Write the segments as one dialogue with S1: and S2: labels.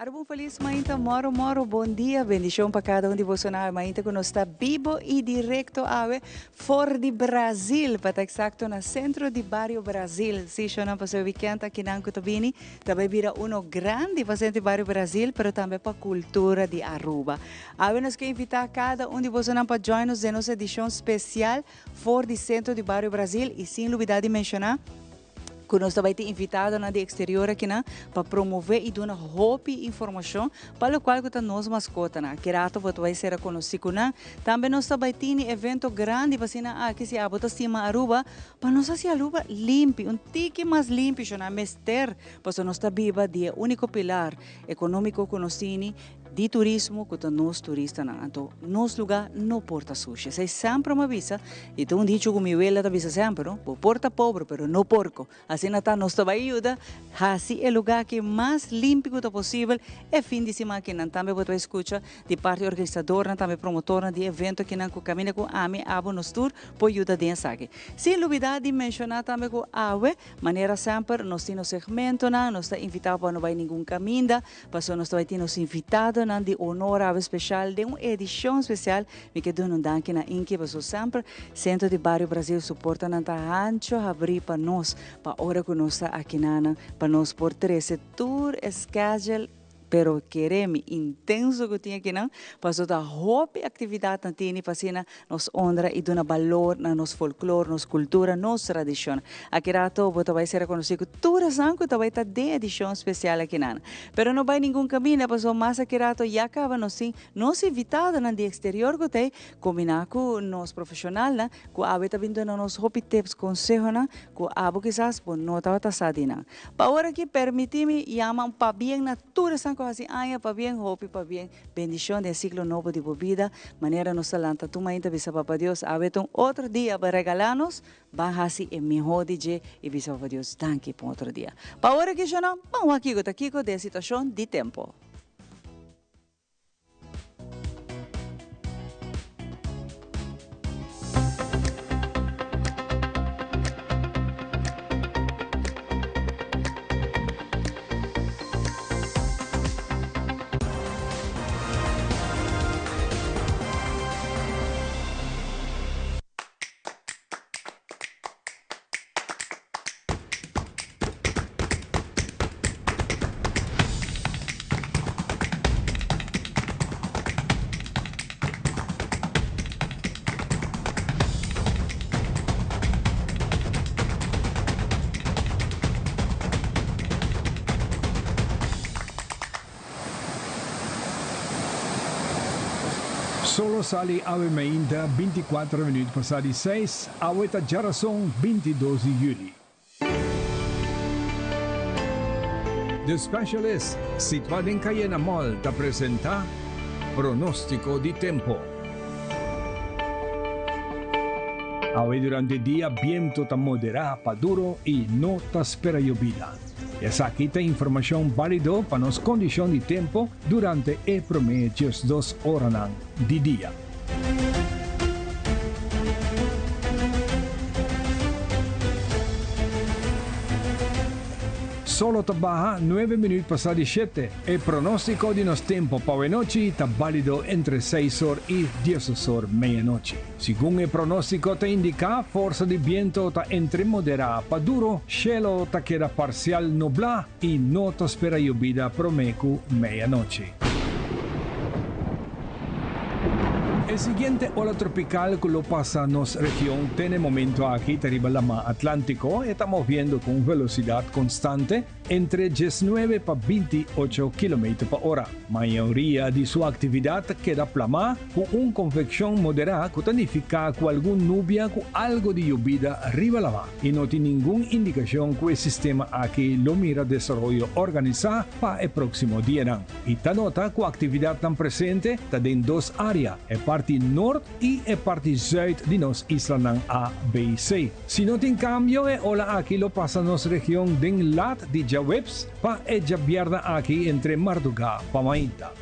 S1: Arbon feliz mainta, moro, bom dia, bendição para cada um de vocês na mainta que nós está vivo e direto ave for de Brasil, para estar exato na centro de Barrio Brasil. Se chama para o weekend aqui na Cotabini, também vira grande para o Barrio Brasil, mas também para a cultura de Aruba. Ave nós queremos invitar cada um de vocês para join-nos em nossa edição especial for de centro de Barrio Brasil e sem dúvida de mencionar que nós também temos invitado na de exterior aqui para promover e dar roupa e informação para o qual que nós mascota na que rato vai ser conhecido na também nós também temos evento grande para assim que se abota cima Aruba para nós assim Aruba limpo tique mais limpo já na mester para nós está viva de único pilar econômico que nós temos de turismo que nós turistas na então nos lugar não porta sushi se sempre uma visa e tu dicho como eu ela da visa sempre não porta pobre pero no porco assim nata nós também ajuda assim é o lugar que mais limpo que possível é fim de semana que não também você escuta de parte organizadora também promotora de evento que não caminha com ame abo nos tour por ajuda de aqui sem dúvida de mencionar também com ave maneira sempre nós temos segmento na nós está invitado para não vai nenhum caminho para nós também temos invitado de honor especial de uma edição especial me que dando danke na inque para sempre centro de Barrio Brasil suporta na ancho abrir para nós para hora que nós aqui na para nós por 13 tour schedule pero queremos intenso que tinha aqui não para toda roupa e atividade na tiene para nos honra e dona valor na nos folclore, nos cultura, nos tradição. Aqui rato você vai ser reconhecido toda a que vai estar de edição especial aqui na. Pero não vai nenhum caminho para mais aqui rato já acaba nos invitado na de exterior que tem combinar com nos profissional na que ave tá vindo na nos roupa tips consejo na que abo quizás por não estava tasado na. Para hora que permite-me chamar para bem na toda assim, para bem, hope, para bem, bendição de ciclo novo de vida, maneira nos talanta, tu ainda visa para Deus, abeton outro dia para regalar-nos, vai assim é melhor DJ e visa para Deus, danke por outro dia. Para hora que já não, vamos aqui com a situação de tempo.
S2: Solo sali ave mainda 24 minutos passati 6, aveta geração 22 de julho. The Specialist, situado em Cayena Mall, te apresenta Pronóstico de Tempo. Hoy durante el día viento está moderado para duro y no te espera lluvia. Esa aquí está información válida para las condiciones de tiempo durante el promedio de 2 horas de día. Solo trabaja 9 minutos pasadi 7. El pronóstico de los tiempos para noche está válido entre 6 horas y 10 horas medianoche. Según el pronóstico te indica, fuerza de viento está entre moderada para duro, cielo te queda parcial nublado y no te espera lluvia promedio medianoche. El siguiente ola tropical que lo pasa en nuestra región tiene momento aquí arriba del mar Atlántico. Estamos viendo con velocidad constante entre 19 para 28 km por hora. Mayoría de su actividad queda plana con una convección moderada que significa con alguna nubia con algo de lluvia arriba del mar. Y no tiene ninguna indicación que el sistema aquí lo mira desarrollo organizado para el próximo día. Y ta nota que la actividad tan presente está en dos áreas. Parte norte y la parte sur de nos islas A, B y C. Si no tiene cambio, ola aquí lo pasa en nuestra región de lat de Jawebs, pa ella vierda aquí entre Marduga, Pamaita.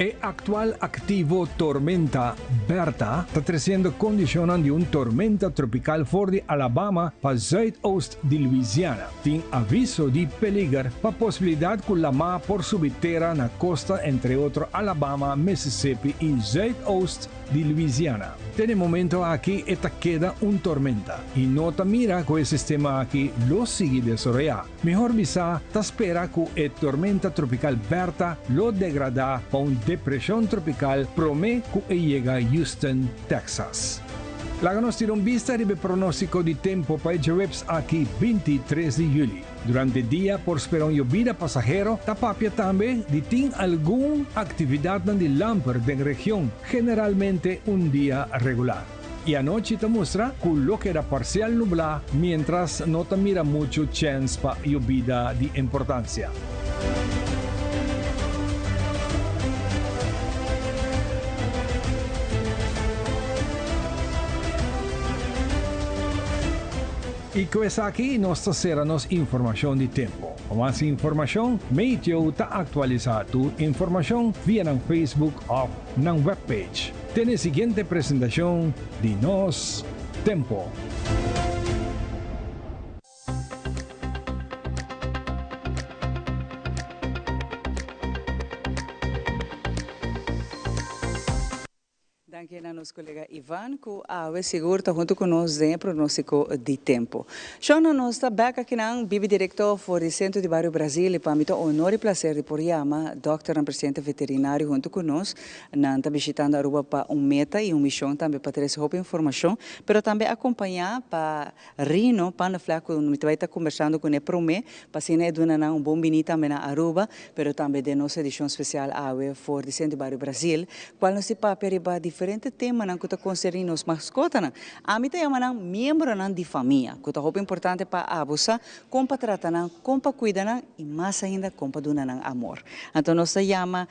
S2: El actual activo tormenta Berta está creciendo condicionando de una tormenta tropical for de Alabama para zuidoost de Louisiana. Tiene aviso de peligro para posibilidad que la mar por subitera na costa entre otros Alabama, Mississippi y zuidoost de Louisiana. En el momento aquí esta queda una tormenta y nota mira que el sistema aquí lo sigue desarrollar. Mejor visa te espera que la tormenta tropical Berta lo degrada para una depresión tropical promete que llega a Houston, Texas. La nos tira un vista de pronóstico de tiempo para el aquí 23 de julio. Durante el día, por esperar un llovida pasajero, tapapia también de tin alguna actividad en el lamper de la región, generalmente un día regular. Y anoche te muestra que lo que era parcial nublado, mientras no te mira mucho chance para llovida de importancia. Y pues aquí nos traeremos información de tiempo. Para más información, Meteo está actualizando tu información vía en Facebook o en la webpage. Tiene siguiente presentación de Nos Tempo.
S1: Danke a nosso colega Ivan, que a seguro está junto conosco em pronóstico de tempo. Já nós está aqui na Bibi Diretor for o Centro de Bairro Brasil e para mim honor e prazer de por chama Dr. e presidente veterinário junto conosco, não está visitando a Aruba para meta e missão também para ter essa informação, mas também acompanhar para Rino, para o flaco, não vai estar conversando com ele promê, para se não dona bom vinda também na Aruba, mas também de nossa edição especial for o Centro de Bairro Brasil, qual não se papel diferente tema que está considerando os mascotas. A mim é membro de família, que é importante para abusar, como para tratar, como para cuidar e mais ainda como para dar amor. Então nós temos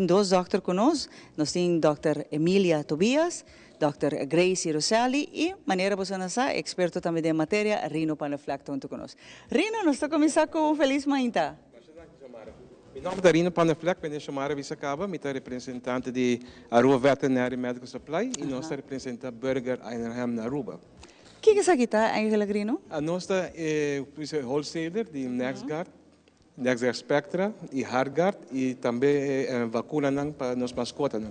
S1: dois doutores conosco, nós temos Dr. Emilia Tobias, Dr. Gracie Rosali e maneira você não sabe, experto também de matéria, Rino Panaflac junto conosco. Rino, nós estamos começando com um feliz manhã.
S3: Meu nome é Rino Panaflac, eu sou Mara Vissacaba, eu representante de Aruba Veterinary Medical Supply e nós representamos Burger Einham na Aruba.
S1: O que é isso aqui, eigenlijk, Rino?
S3: Nós é wholesaler de NexGard, NexGard Spectra e Hardguard e também vacuna para nos mascotas.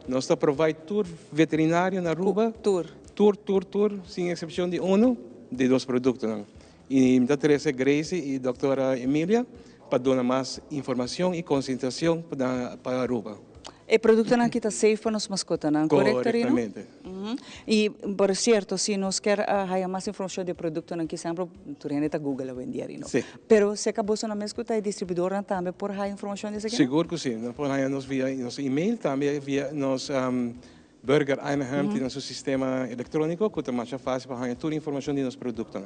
S3: Nós provide tour veterinário na Aruba. Tour, sem exceção de de dois produtos. E me interessa Gracie e doutora Emilia, para dar mais informação e concentração para a Aruba.
S1: O produto aqui está safe para os mascotas, não?
S3: Corretamente.
S1: E, por certo, se nós queremos mais informação de produto aqui, sempre tu Google a vender.
S3: Sim.
S1: Mas se acabou na mesma escuta, distribuidora também por informação desse aqui?
S3: Seguro que sim. Por aí nós via nosso e-mail, também via nosso Burger Einham, tem nosso sistema eletrônico, que é mais fácil para ganhar toda a informação de nosso produto.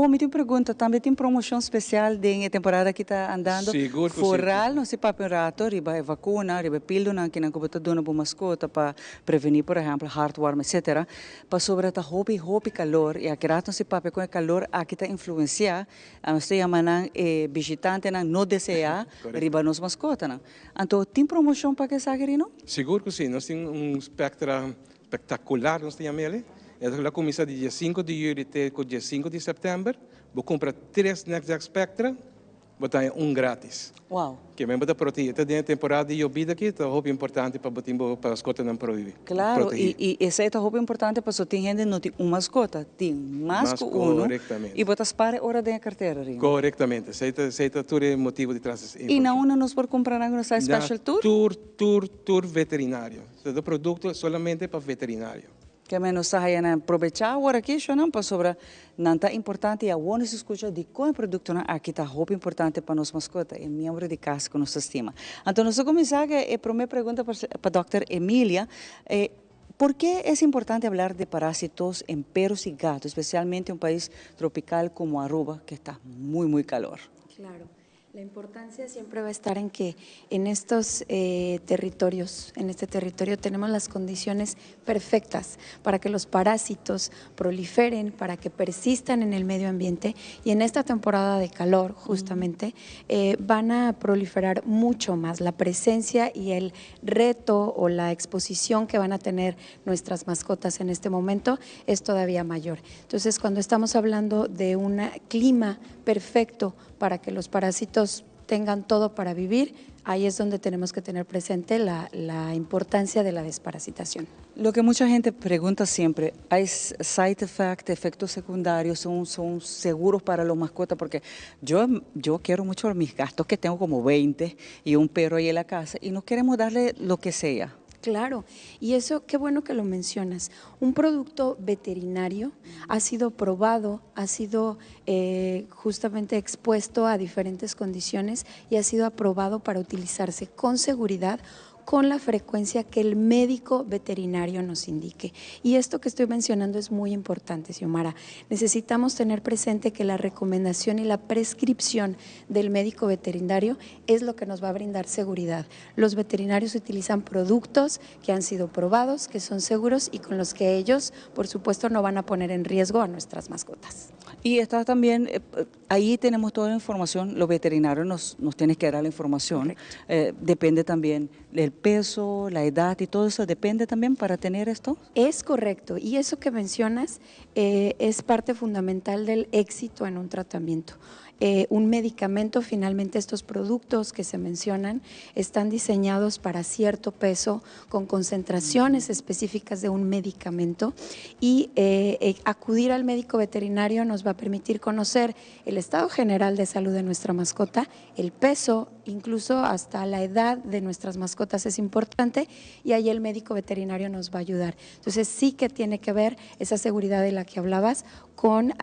S1: Me tem pergunta, também tem promoção especial de temporada que está andando?
S3: Seguro que
S1: Foral, não se papo rato, riba vacuna, riba pílula, que não está dando para mascota para prevenir, por exemplo, heartworm, etc. Para sobre a hobby calor, e aqui não se papo com o calor, aqui está influenciar, nós chamamos visitante não desejar, riba nos mascota. Então, tem promoção para que saia, não?
S3: Seguro que sim, nós temos espectro espetacular, nós temos ele. Ela começa de dia 5 de julho até o dia 5 de setembro. Vou comprar 3 NexGard Spectra, botar grátis.
S1: Uau!
S3: Que vem para proteger. Está dentro da temporada de llovida aqui, é roupa importante para as mascotas não proibir.
S1: Claro, e essa é a roupa importante para só tem gente não tem uma mascota, tem mais que
S3: correctamente.
S1: E botas para hora da carteira, Rino.
S3: Corretamente, aceita todo o motivo de trás.
S1: E não nos por comprar algo special tour?
S3: Tour veterinário. Todo produto solamente para veterinário.
S1: Que menos saia aproveitar agora aqui, não para sobre não tá importante a onde se escuta de qual produto aqui está roupa importante para nos mascotas é membro de casa que nos estima. Então nós começar que a primeira pergunta para a Dr. Emilia ¿por qué es importante hablar de parásitos en perros y gatos, especialmente en un país tropical como Aruba, que está muy calor?
S4: Claro. La importancia siempre va a estar en que en estos territorios, en este territorio tenemos las condiciones perfectas para que los parásitos proliferen, para que persistan en el medio ambiente, y en esta temporada de calor justamente van a proliferar mucho más. La presencia y el reto o la exposición que van a tener nuestras mascotas en este momento es todavía mayor. Entonces, cuando estamos hablando de un clima perfecto para que los parásitos tengan todo para vivir, ahí es donde tenemos que tener presente la importancia de la desparasitación.
S1: Lo que mucha gente pregunta siempre, ¿hay side effects, efectos secundarios, son seguros para los mascotas? Porque yo quiero mucho a mis gatos, que tengo como 20 y un perro ahí en la casa, y no queremos darle lo que sea.
S4: Claro, y eso qué bueno que lo mencionas. Un producto veterinario ha sido probado, ha sido justamente expuesto a diferentes condiciones y ha sido aprobado para utilizarse con seguridad, con la frecuencia que el médico veterinario nos indique. Y esto que estoy mencionando es muy importante, Xiomara. Necesitamos tener presente que la recomendación y la prescripción del médico veterinario es lo que nos va a brindar seguridad. Los veterinarios utilizan productos que han sido probados, que son seguros y con los que ellos, por supuesto, no van a poner en riesgo a nuestras mascotas.
S1: Y está también, ahí tenemos toda la información, los veterinarios nos tienen que dar la información. Depende también del peso, la edad y todo eso, ¿depende también para tener esto?
S4: Es correcto, y eso que mencionas es parte fundamental del éxito en un tratamiento. Un medicamento, finalmente estos productos que se mencionan están diseñados para cierto peso, con concentraciones específicas de un medicamento, y acudir al médico veterinario nos va a permitir conocer el estado general de salud de nuestra mascota, el peso, incluso hasta la edad de nuestras mascotas es importante, y ahí el médico veterinario nos va a ayudar. Entonces sí que tiene que ver esa seguridad de la que hablabas con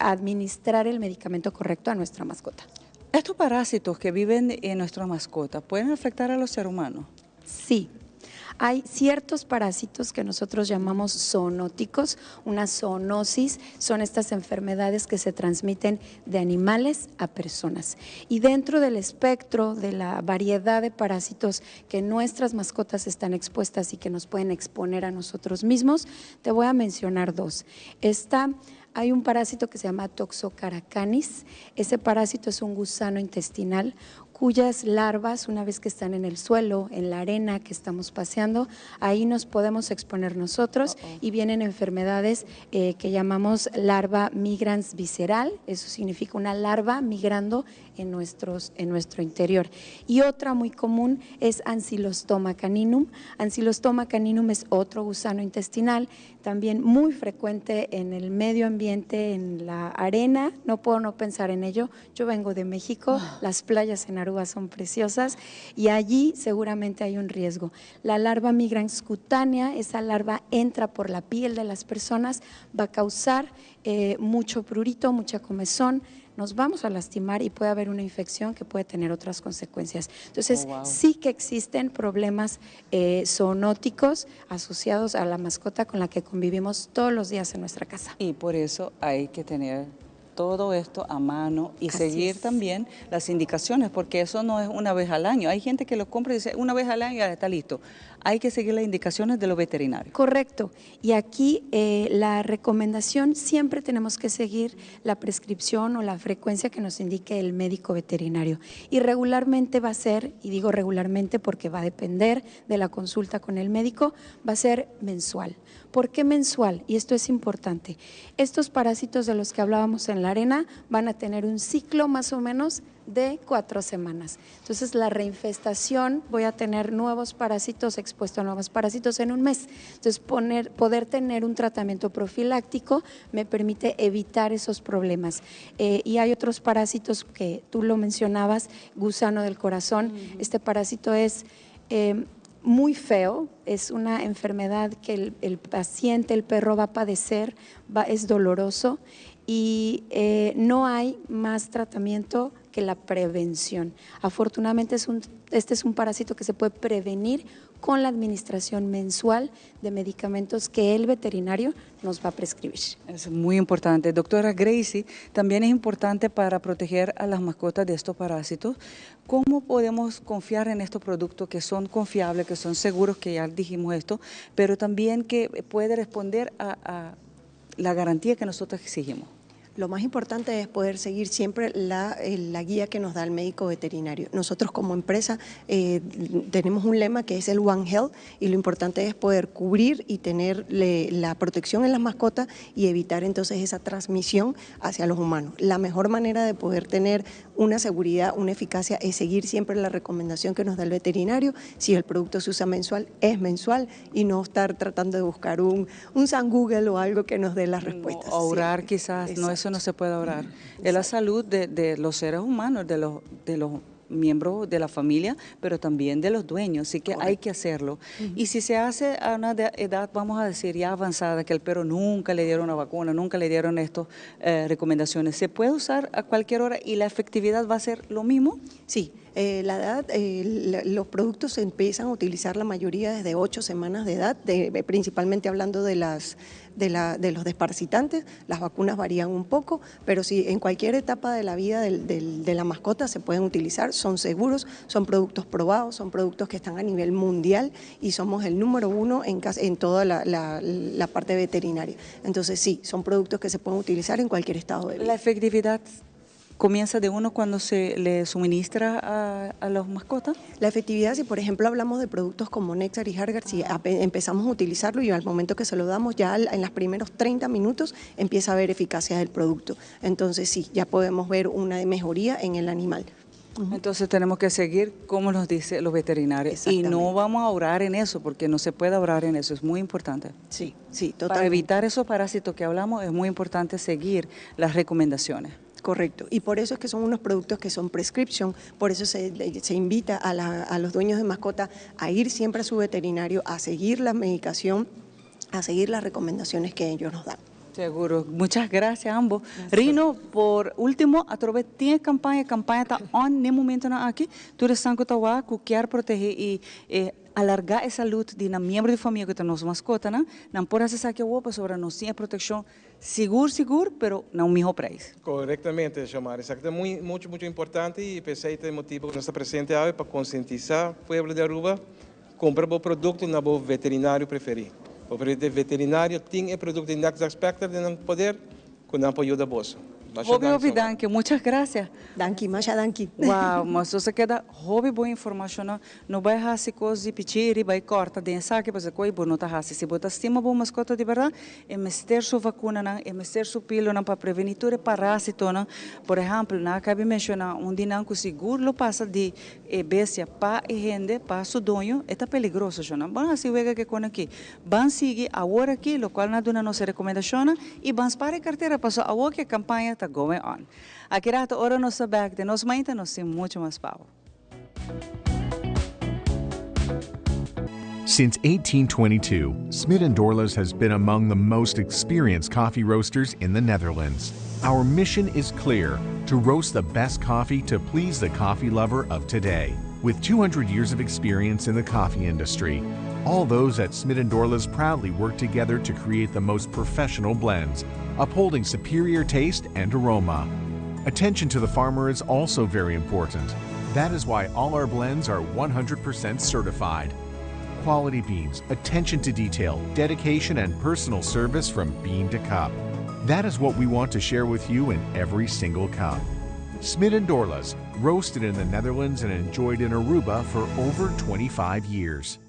S4: administrar el medicamento correcto a nuestra mascota.
S1: ¿Estos parásitos que viven en nuestra mascota pueden afectar a los seres humanos?
S4: Sí. Hay ciertos parásitos que nosotros llamamos zoonóticos. Una zoonosis son estas enfermedades que se transmiten de animales a personas. Y dentro del espectro de la variedad de parásitos que nuestras mascotas están expuestas y que nos pueden exponer a nosotros mismos, te voy a mencionar dos. Hay un parásito que se llama Toxocaracanis. Ese parásito es un gusano intestinal cuyas larvas, una vez que están en el suelo, en la arena que estamos paseando, ahí nos podemos exponer nosotros y vienen enfermedades que llamamos larva migrans visceral. Eso significa una larva migrando en nuestro interior. Y otra muy común es Ancylostoma caninum. Ancylostoma caninum es otro gusano intestinal, también muy frecuente en el medio ambiente, en la arena. No puedo no pensar en ello. Yo vengo de México, las playas en Aruba son preciosas y allí seguramente hay un riesgo. La larva migrans cutánea, esa larva entra por la piel de las personas, va a causar mucho prurito, mucha comezón, nos vamos a lastimar y puede haber una infección que puede tener otras consecuencias. Entonces, sí que existen problemas zoonóticos asociados a la mascota con la que convivimos todos los días en nuestra casa.
S1: Y por eso hay que tener todo esto a mano y seguir también las indicaciones, porque eso no es una vez al año. Hay gente que lo compra y dice una vez al año ya está listo. Hay que seguir las indicaciones de los veterinarios.
S4: Correcto. Y aquí la recomendación, siempre tenemos que seguir la prescripción o la frecuencia que nos indique el médico veterinario. Y regularmente va a ser, y digo regularmente porque va a depender de la consulta con el médico, va a ser mensual. ¿Por qué mensual? Y esto es importante. Estos parásitos de los que hablábamos en la arena van a tener un ciclo más o menos de 4 semanas. Entonces la reinfestación, voy a tener nuevos parásitos, expuesto a nuevos parásitos en un mes. Entonces poder tener un tratamiento profiláctico me permite evitar esos problemas. Y hay otros parásitos que tú lo mencionabas, gusano del corazón. Este parásito es muy feo, es una enfermedad que el paciente, el perro va a padecer, es doloroso. y no hay más tratamiento que la prevención. Afortunadamente este es un parásito que se puede prevenir con la administración mensual de medicamentos que el veterinario nos va a prescribir.
S1: Es muy importante. Doctora Gracie, también es importante para proteger a las mascotas de estos parásitos. ¿Cómo podemos confiar en estos productos que son confiables, que son seguros, que ya dijimos esto, pero también que puede responder a la garantía que nosotros exigimos?
S5: Lo más importante es poder seguir siempre la guía que nos da el médico veterinario. Nosotros como empresa tenemos un lema que es el One Health y lo importante es poder cubrir y tener la protección en las mascotas y evitar entonces esa transmisión hacia los humanos. La mejor manera de poder tener una seguridad, una eficacia es seguir siempre la recomendación que nos da el veterinario. Si el producto se usa mensual, es mensual y no estar tratando de buscar un San Google o algo que nos dé las respuestas.
S1: No, orar quizás, no, eso no se puede orar. Es la salud de los seres humanos, de los miembros de la familia, pero también de los dueños, así que hay que hacerlo. Y si se hace a una edad, vamos a decir, ya avanzada, que el perro nunca le dieron una vacuna, nunca le dieron estas recomendaciones, ¿se puede usar a cualquier hora y la efectividad va a ser lo mismo?
S5: Sí, la edad, los productos se empiezan a utilizar la mayoría desde 8 semanas de edad, principalmente hablando de los desparasitantes. Las vacunas varían un poco, pero sí, en cualquier etapa de la vida de la mascota se pueden utilizar, son seguros, son productos probados, son productos que están a nivel mundial y somos el número 1 en toda la parte veterinaria. Entonces sí, son productos que se pueden utilizar en cualquier estado de vida.
S1: La efectividad comienza de uno cuando se le suministra a las mascotas.
S5: La efectividad, si por ejemplo hablamos de productos como Nexar y Hargard, si empezamos a utilizarlo y al momento que se lo damos, ya en los primeros 30 minutos empieza a haber eficacia del producto. Entonces sí, ya podemos ver una mejoría en el animal.
S1: Entonces tenemos que seguir como nos dice los veterinarios y no vamos a orar en eso porque no se puede orar en eso, es muy importante.
S5: Sí, sí, totalmente.
S1: Para evitar esos parásitos que hablamos es muy importante seguir las recomendaciones.
S5: Correcto, y por eso es que son unos productos que son prescription, por eso se invita a los dueños de mascota a ir siempre a su veterinario, a seguir la medicación, a seguir las recomendaciones que ellos nos dan.
S1: Seguro. Muchas gracias a ambos. Rino, por último, a través de campanha está on no momento aqui. Tu estás que quer proteger e alargar a saúde de um membro de família que tem nossa mascota, né? Não pode acessar aqui o sobre nossa proteção seguro, pero não mesmo preço.
S3: Correctamente, Xiomara. Isso aqui é muito importante e pensei que é motivo que nós estamos presentes para conscientizar o povo de Aruba, comprar o produto na boa veterinário preferido. O veterinário tem o produto de Nexar Spectra de não poder com o apoio da bolsa.
S1: Hobby danke, muchas gracias.
S5: Danke, Masha danke.
S1: Wow, mas você quer hobby boa informação, não vai fazer coisas de pedir, vai cortar densa que você coi não tá fazer. Se botar estima boa mascota de verdade, é meter sua vacuna não, é meter sua pílula não para prevenir parásito não. Por exemplo, na acabei mencionar onde não com seguro lo passa de bestia para gente, para seu dono, é peligroso já não. Vamos assim ver que com aqui, vamos seguir agora aqui, lo qual na dona nossa recomendação e vamos para a carteira para a outra campanha está going on. Aqui rato ora nossa back de nos mainta nos tem muito mais power.
S6: Since 1822, Smit & Dorlas has been among the most experienced coffee roasters in the Netherlands. Our mission is clear: to roast the best coffee to please the coffee lover of today. With 200 years of experience in the coffee industry, all those at Smit & Dorlas proudly work together to create the most professional blends, upholding superior taste and aroma. Attention to the farmer is also very important. That is why all our blends are 100% certified. Quality beans, attention to detail, dedication, and personal service from bean to cup. That is what we want to share with you in every single cup. Smit & Dorlas, roasted in the Netherlands and enjoyed in Aruba for over 25 years.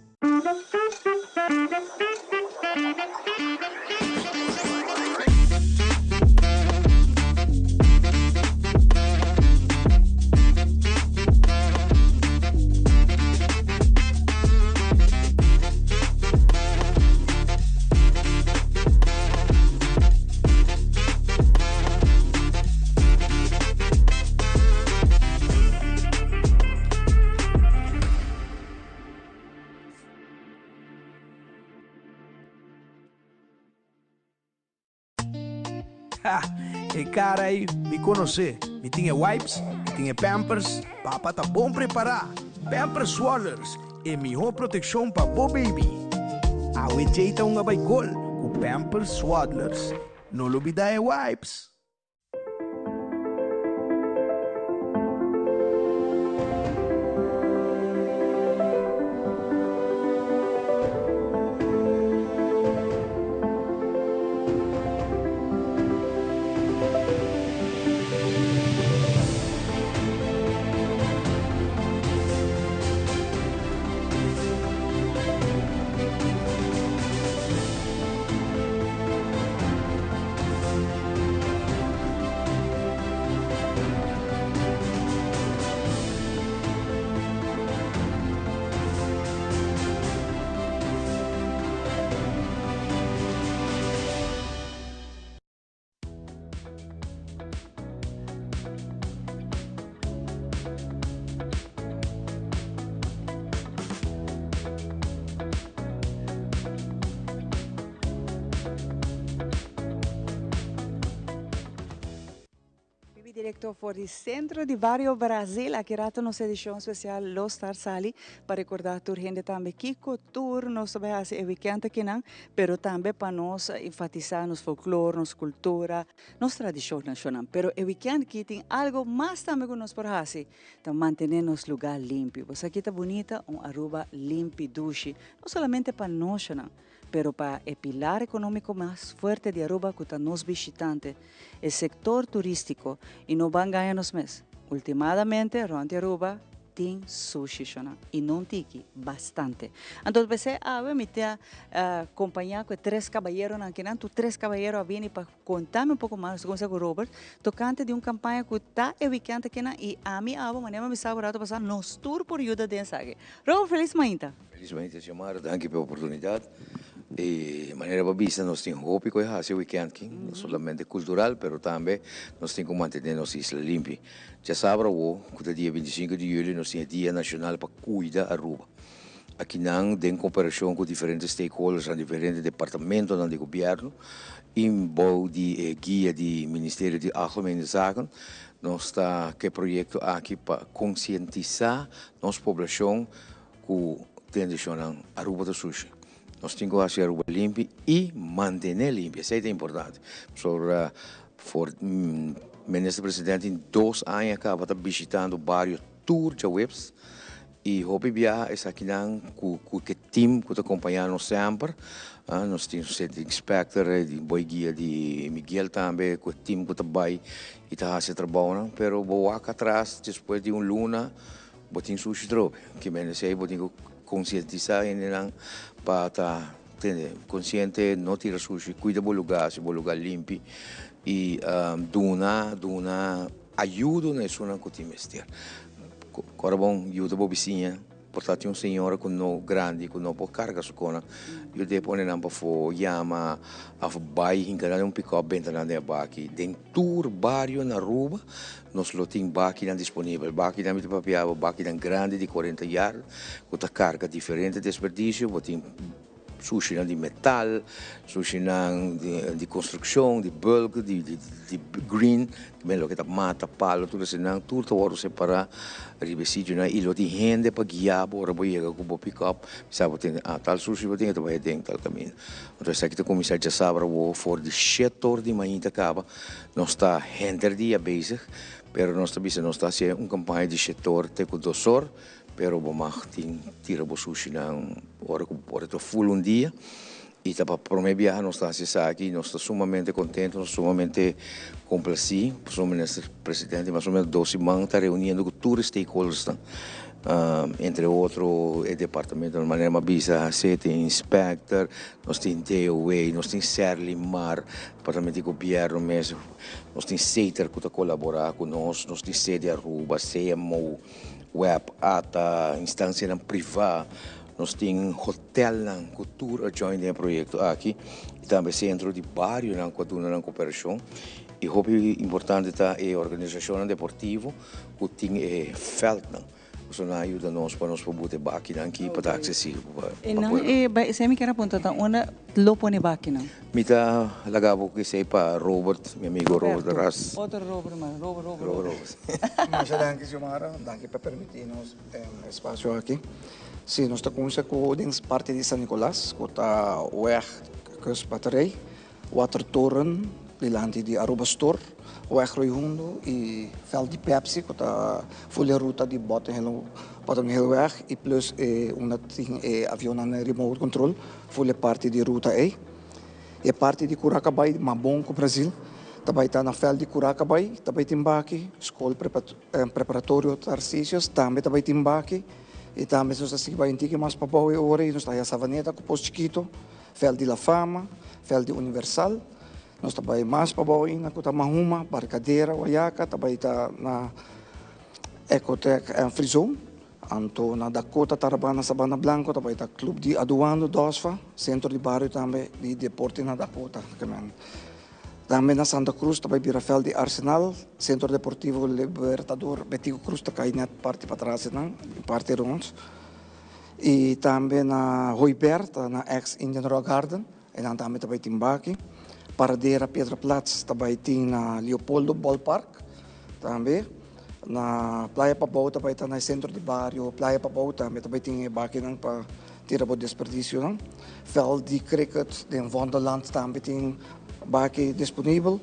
S7: Che cara aí, me conhecer. Me tinha wipes, me tinha pampers. Papa tá bom preparar. Pampers Swaddlers é melhor proteção para o baby. Awe jeita nga baigol com Pampers Swaddlers. Não olvida é wipes.
S1: Director for the Centro de Barrio Brasil, aqui rato nossa edição especial Los Tarsali, para recordar a gente também que cultura nós também é weekend aqui não, pero também para nós enfatizar nos folclore, nos cultura, nos tradições nacionais. Pero é weekend que tem algo mais também que nós por fazer, para manter nos lugar limpo. Você aqui está bonita, Aruba limpo, duche, não somente para nós não, pero para el pilar económico más fuerte de Aruba, que están los visitantes, el sector turístico, y no van a ganar los meses. Últimamente, Ronde Aruba tiene sushi, y no tiki, bastante. Entonces, me te acompañar con 3 caballeros, aquí, tres caballeros vienen para contarme un poco más, como dice Robert, tocante de una campaña que está ubicada aquí, y a mí, mañana me está para pasar nos tour por ayuda de ensage. Robert, feliz mañana.
S8: Feliz mañana, Xiomara, gracias pela oportunidade. De maneira babista, nós temos roupa que é weekend, não somente cultural, mas também nós temos que manter nossa isla limpa. Já sabe, que dia 25 de julho nós temos Dia Nacional para cuidar da Aruba. Aqui não tem cooperação com diferentes stakeholders, diferentes departamentos do governo, em bom de guia do Ministério de Algemene Zaken. Nós está que projeto aqui para conscientizar nossa população que tem a Aruba do sushi. Nós temos que fazer a Aruba limpa e manter limpa, isso é importante. Sobre o ministro-presidente, em 2 anos, acaba visitando vários tours de webs. E o PBA é aqui com o time que acompanha nós sempre. Nós temos o inspector, o boi guia de Miguel também, com o time que vai e está fazendo trabalho. Mas vou aqui atrás, depois de luna, vou ter sushi drop. Que menos aí, vou ter que conscientizar para estar consciente, não tirar sushi, cuida do lugar, se o lugar limpo e dona ajuda na zona que tem mestre. Agora bom, ajuda a vizinha, portanto uma senhora que não grande, que não pode carregar sua cona, eu depois não para for chama a vai encarar pick-up bem na baki, dentro vários na Aruba. Nós não temos máquina disponível, máquina de papel, máquina grande de 40 yards, com a carga diferente de desperdício, tem sushi de metal, sushi de construção, de bulk, de green, também que mata, palo, tudo assim, tudo hora separar, ribesídio, e lo tem gente para guiar, para chegar com o pick-up, sabe, tem tal sushi, tem que vai ter tal caminho. Então, essa aqui a comissão já sabe, for de 7 horas de manhã acaba, nós está gente dia bezig, pero nós está fazendo campanha de 7 horas, até com 2 horas, pero vamos tirar o sushi na hora que full dia e para prometer viajar nós estamos aqui, nós estamos sumamente contentes, nós sumamente complacidos, o ministro-presidente mais ou menos 12 semanas está reunindo com todos os stakeholders, entre outros o departamento de maneira mais bisa, tem inspector, nós temos DOA, nós temos Serlimar, departamento de governo mesmo, nós temos SEITER que está colaborando com nós temos sede Aruba, CMO, web, ata, instância privada, nós temos hotel na cultura joint em projeto aqui, e também centro de vários na cooperação. E o importante é a organização deportiva, que tem feld, So na ajuda nós para nós poder baki aqui para estar acessível para
S1: E não, você me quer apontar, uma lopo ne baki não?
S8: Mita lagabo que sei para Robert, meu amigo Robert Ras.
S1: Outro Robert, mas Robert.
S9: Mas danke, Xiomara. Danke por permitir-nos espaço aqui. Sim, nós estamos com parte de São Nicolás, que está o kustbatterij, watertoren, dilante di Aruba Store, o Royhundo e veld di Pepsi, que está full ruta di bottom Hillweg, e plus uma avião na remote control, full parte di ruta E. E parte di Curacabay, Mabonco, Brasil. Também está na veld di Curacabay, também timbaki, escola preparatório Tarcísios, também timbaki. E também nós estamos em Tique mais para boa hora, e nós estamos em Savaneta, com o Posto Chiquito, veld di La Fama, veld di Universal. Nós também mais para boa na Cota Mahuma, Barcadeira, Oaxaca, também está na Ecotec Frizon, anto na Dakota, Tarabana, Sabana Blanco, também está Clube de Aduano, Dosfa, Centro de Barrio também de Deporte na Dakota. Também na Santa Cruz, também Birafel de Arsenal, Centro Deportivo Libertador, Betico Cruz, está caindo parte para trás, parte rond. E também na Hoibert, na ex-Indian Rock Garden, e também Timbaki. Paradeira Pedra Platz, também tem na Leopoldo Ballpark, também. Na Praia Pabau, também está no centro de bairro. Praia Pabau, também tem baki para tirar o desperdício. Veld de cricket, de Wonderland, também tem baki disponível.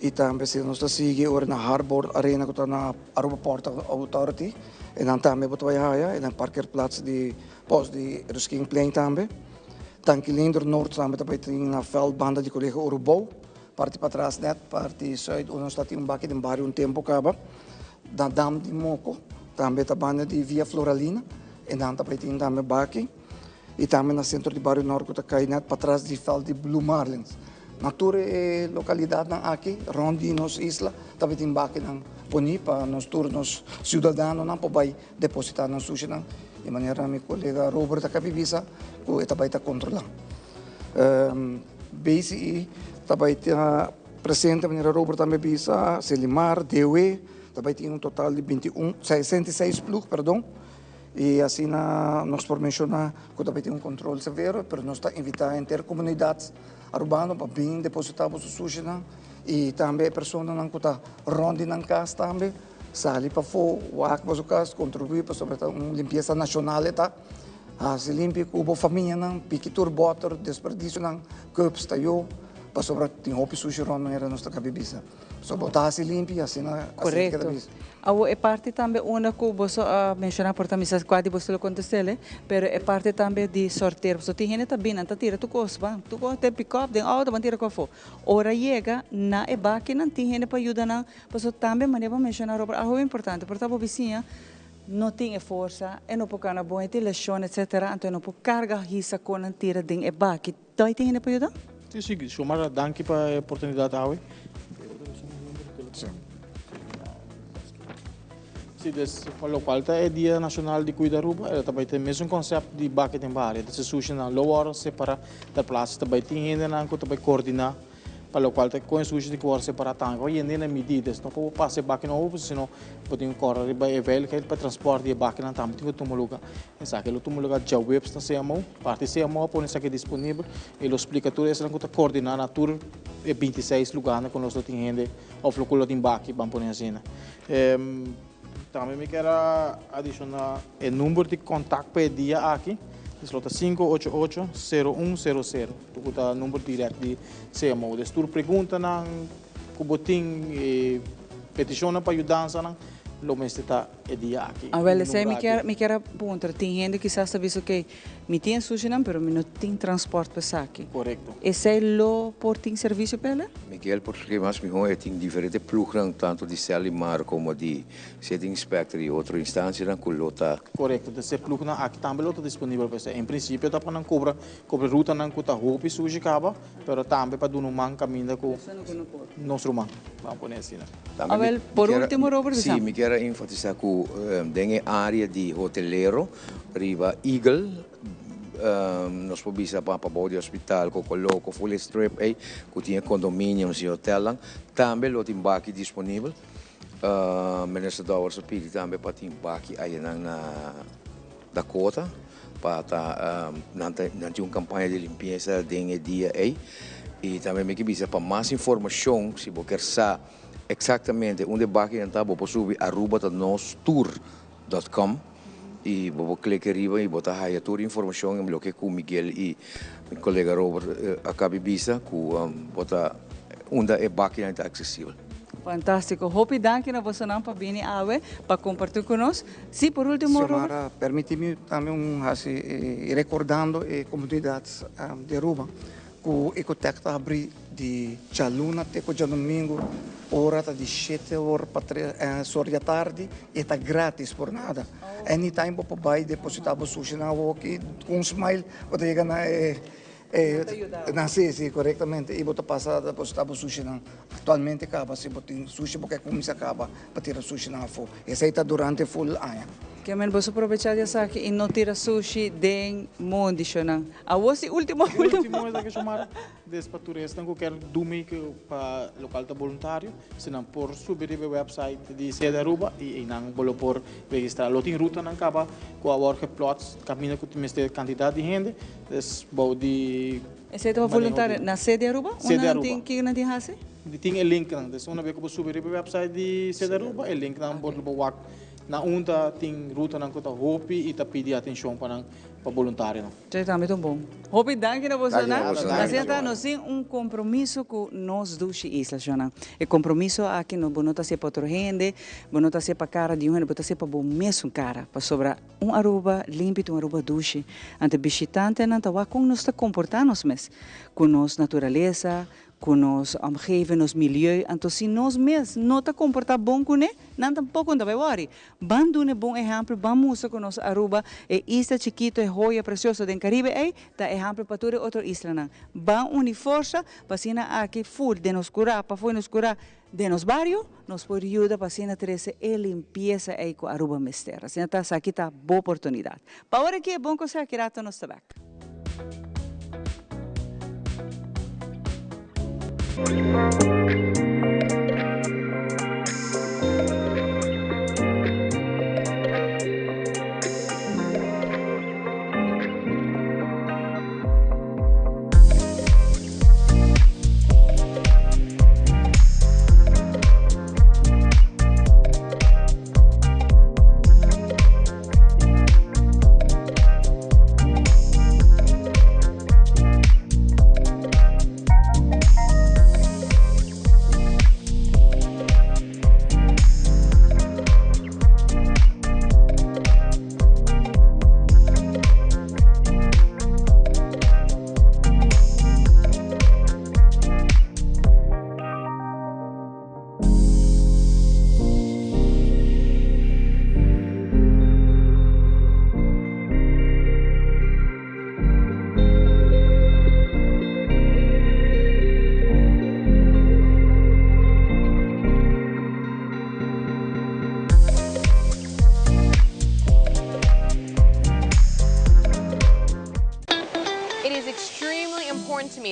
S9: E também se nós seguimos na Harbor Arena, que está na Aruba Port Authority. E também vai haya, e na parkeerplaats de post de Rusking Plain também. Tankilinder Noord também tem na veldbanda de collega Urubou, parte para trás net, parte zuid, onde está um baki de bairro tempo acaba. Da Dam de Moco, também está banda de Via Floralina, e também tem também baki. E também no centro de bairro Norte, está cai net para trás de veld de Blue Marlins. Natura é localidade na aqui, Rondinos Isla, também tem baki na Poni para nos turnos cidadãos não para depositar no sushi não. De maneira meu colega Robert Capibisa, que também está controlando. BCI também está presente, de maneira Robert também bisa, Selimar, DW, também tem total de 66 plug, perdão. E assim nós por mencionar que também tem controle severo, mas nós está invitando a intercomunidades urbanas para bem depositar o sushi e também pessoas que estão rondo na casa também. Sali para fora, o acto do caso contribui para sobre uma limpeza nacional tá. Se limpa com a família não, piquitur botar, desperdício não, cups tá eu, para sobre tem roupa sushi ron maneira nossa cabeça. Só botar se limpa assim na.
S1: Correto. É parte também uma que você mencionar por também se quase você lo contestele, pero é parte também de sorteio. Você tem gente também, não tira tu coisa, tu tem pick up, tem auto, tira com fo. Ora chega na é baki não tem gente para ajudar não, você também maneira mencionar algo importante, porque a vizinha não tem força, e não pode na boa telefone, etc. Então não pode carregar isso com a tira de é baki. Daí tem gente para ajudar?
S10: Sim, Xiomara, danke pela oportunidade hoje. Sim, o qual é Dia Nacional de Cuidar Aruba, ela também tem o mesmo conceito de bucket em barra, de se sushi na lower separa da praça, também tem gente na que também coordenar, para o qual tem com sushi de cor separar tango, e ainda medidas, não pode passar bucket na roupa, senão pode correr para evel que para transporte de bucket na tampa, tem que tomar lugar, essa que tomar lugar já webs na CMO, parte CMO põe isso aqui disponível, ele explica tudo isso, não que coordenar na tour 26 lugares com nós tem gente, ou flocula tem bucket, vamos pôr assim. Também me quero adicionar o número de contato para o dia aqui, é 588-0100. Tu o número direto de CMO. Se tu pergunta na petição para ajudar, lo mais está o dia aqui.
S1: Well, sei me quer perguntar, tem gente que sabe que me tem sushi não, pero me não tem transporte para aqui.
S10: Correto.
S1: E sei lo por tem serviço para ela?
S8: Miguel, porque mais me tem diferentes plugs, tanto de Selimar como de Setting Inspector e outra instância na culota.
S10: Correto, esse plug na aqui também está disponível para você. Em princípio, está para não cobrar ruta não custa roupa e sushi caba, pero também para do man caminho com nosso man. Vamos pôr assim.
S1: Well, por último, Robert,
S8: sim, me quero enfatizar que tem área de hotelero, riba Eagle, nós podemos ir para o hospital, com o full strip, que tem condomínios e hotel, também o tem baki disponível. Minister Dawar sa pili também para ting baki ayan na Dakota para nanti campanha de limpeza dentro dia aí e também me quebisa para mais informação se você quer saber exatamente onde baki está você pode subir aruba.nostour.com e você clica riba e botar aí toda a informação em bloqueio com Miguel e meu colega Robert acaba visa com botar onde é baki está acessível.
S1: Fantástico. Hope danke na você não para vir awe para compartilhar conosco. Sim, por último,
S9: Xiomara, permite-me também recordando a comunidade de Aruba que o Ecotecta abre de Chaluna até o domingo, hora de 7 horas para 3 da tarde e está grátis por nada. Anytime você vai depositar o sushi na walk com um smile, você chega na sim, corretamente. E você passa a depositar o sushi na atualmente acaba, se você tem sushi porque começa acaba para tirar sushi na fo. Essa está durante full ano.
S1: Que men você aproveitar de essa e não tirar sushi den mundo não. A você último
S10: é que chamar des para turistas que quer dormir para local de voluntário, se não por subir o website de Sede Aruba e não bolo por registrar. Lo tem ruta não acaba com a work plots, caminha com a quantidade de gente, des bom de
S1: esse é voluntário na Sede Aruba?
S10: Sede Aruba.
S1: Tem que não tem hase?
S10: Tem o link não, des uma vez que você subir o website de Sede Aruba, o link não bolo por na unta tem ruta não que tá hope e tá pedir atenção para voluntário não.
S1: Já está muito bom. Hope danke na você não. Mas então nós temos compromisso com nós dois islas já não. E compromisso aqui no bonota se para outra gente, bonota se para cara de gente, bonota se para bom mesmo cara, para sobrar Aruba limpo, Aruba duche. Ante visitante não tá com nós tá comportando mes com nós natureza, com nós omgeving, nos milieu, então se nós mesmos não está comportar bom com ele, não tampouco não vai worry. Vamos dar um bom exemplo, vamos mostrar com nós Aruba, é isla chiquito, é joia preciosa do Caribe, é tá exemplo para toda outra isla não. Vamos unir força para ser aqui full de nos curar, para foi nos curar de nos barrio, nos pode ajudar para ser trazer a limpeza aí com Aruba Mestera. Assim tá aqui está boa oportunidade. Para agora que é bom que você aqui rato nos tabaco.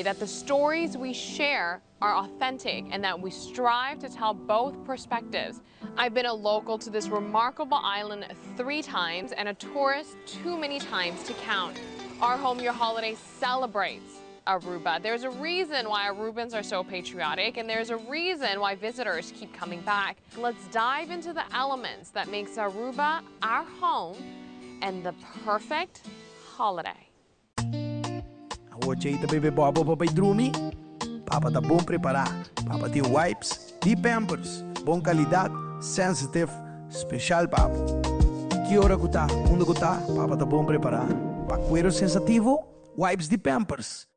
S11: That the stories we share are authentic and that we strive to tell both perspectives. I've been a local to this remarkable island 3 times and a tourist too many times to count. Our Home Your Holiday celebrates Aruba. There's a reason why Arubans are so patriotic, and there's a reason why visitors keep coming back. Let's dive into the elements that makes Aruba our home and the perfect holiday.
S7: Hoje bebe bobo para drumi. Papa tá bom preparar. Papa tem wipes, de Pampers, bom qualidade, sensitive, especial papa. Que hora que tá? Onde que tá? Papa tá bom preparar. Para cuero sensativo, wipes de Pampers.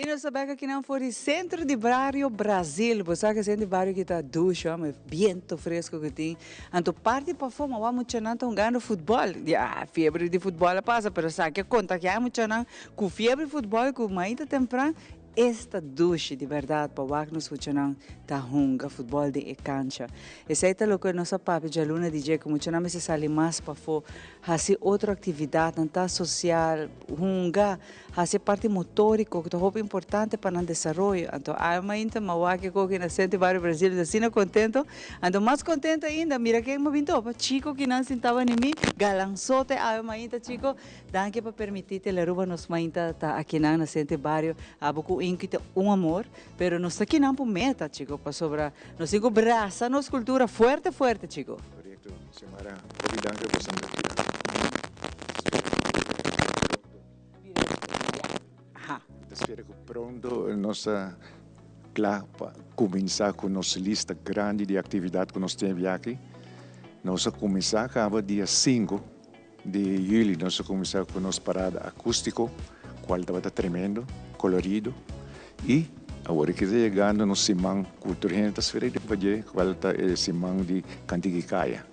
S1: E nós sabemos que não foi centro de Barrio Brasil, você sabe que centro de Barrio que está ducho, mas vento fresco que tem. Então parte para fora, vamos chamar um ganho futebol. Febre de futebol passa, mas sabe que conta que há muito com febre de futebol, com muito temprano. Esta duche de verdade para o que nos funcionam da hunga futebol de cancha. Esse é o que nossa papi de aluna diz que muito não se sale mais para fora, fazer outra atividade, não social, hunga, fazer parte motórica, que é muito importante para o desenvolvimento. Então, a mãe ainda me que que na Centro Barrio Brasil assim contento, então mais contento ainda. Mira que me vintou, chico que não sentava em mim, galançote, a mãe ainda chico, danke para permitir que a ruba nos mãe tá aqui na Centro Barrio, abuco inquita amor, pero nós aqui não por meta, chico, para sobrar, nós cinco braça, nossa cultura forte, chico.
S12: Correto, Samara, obrigado por você Espero que pronto nossa claro para começar com nossa lista grande de atividades que nós temos aqui. Nós começar acaba dia 5 de julho, nós começar com nossa parada acústico, qual estava tremendo, colorido. E agora que está chegando no Simão Cultura Rentasfeira de Padre, qual está o Simão de Cantiquicaia.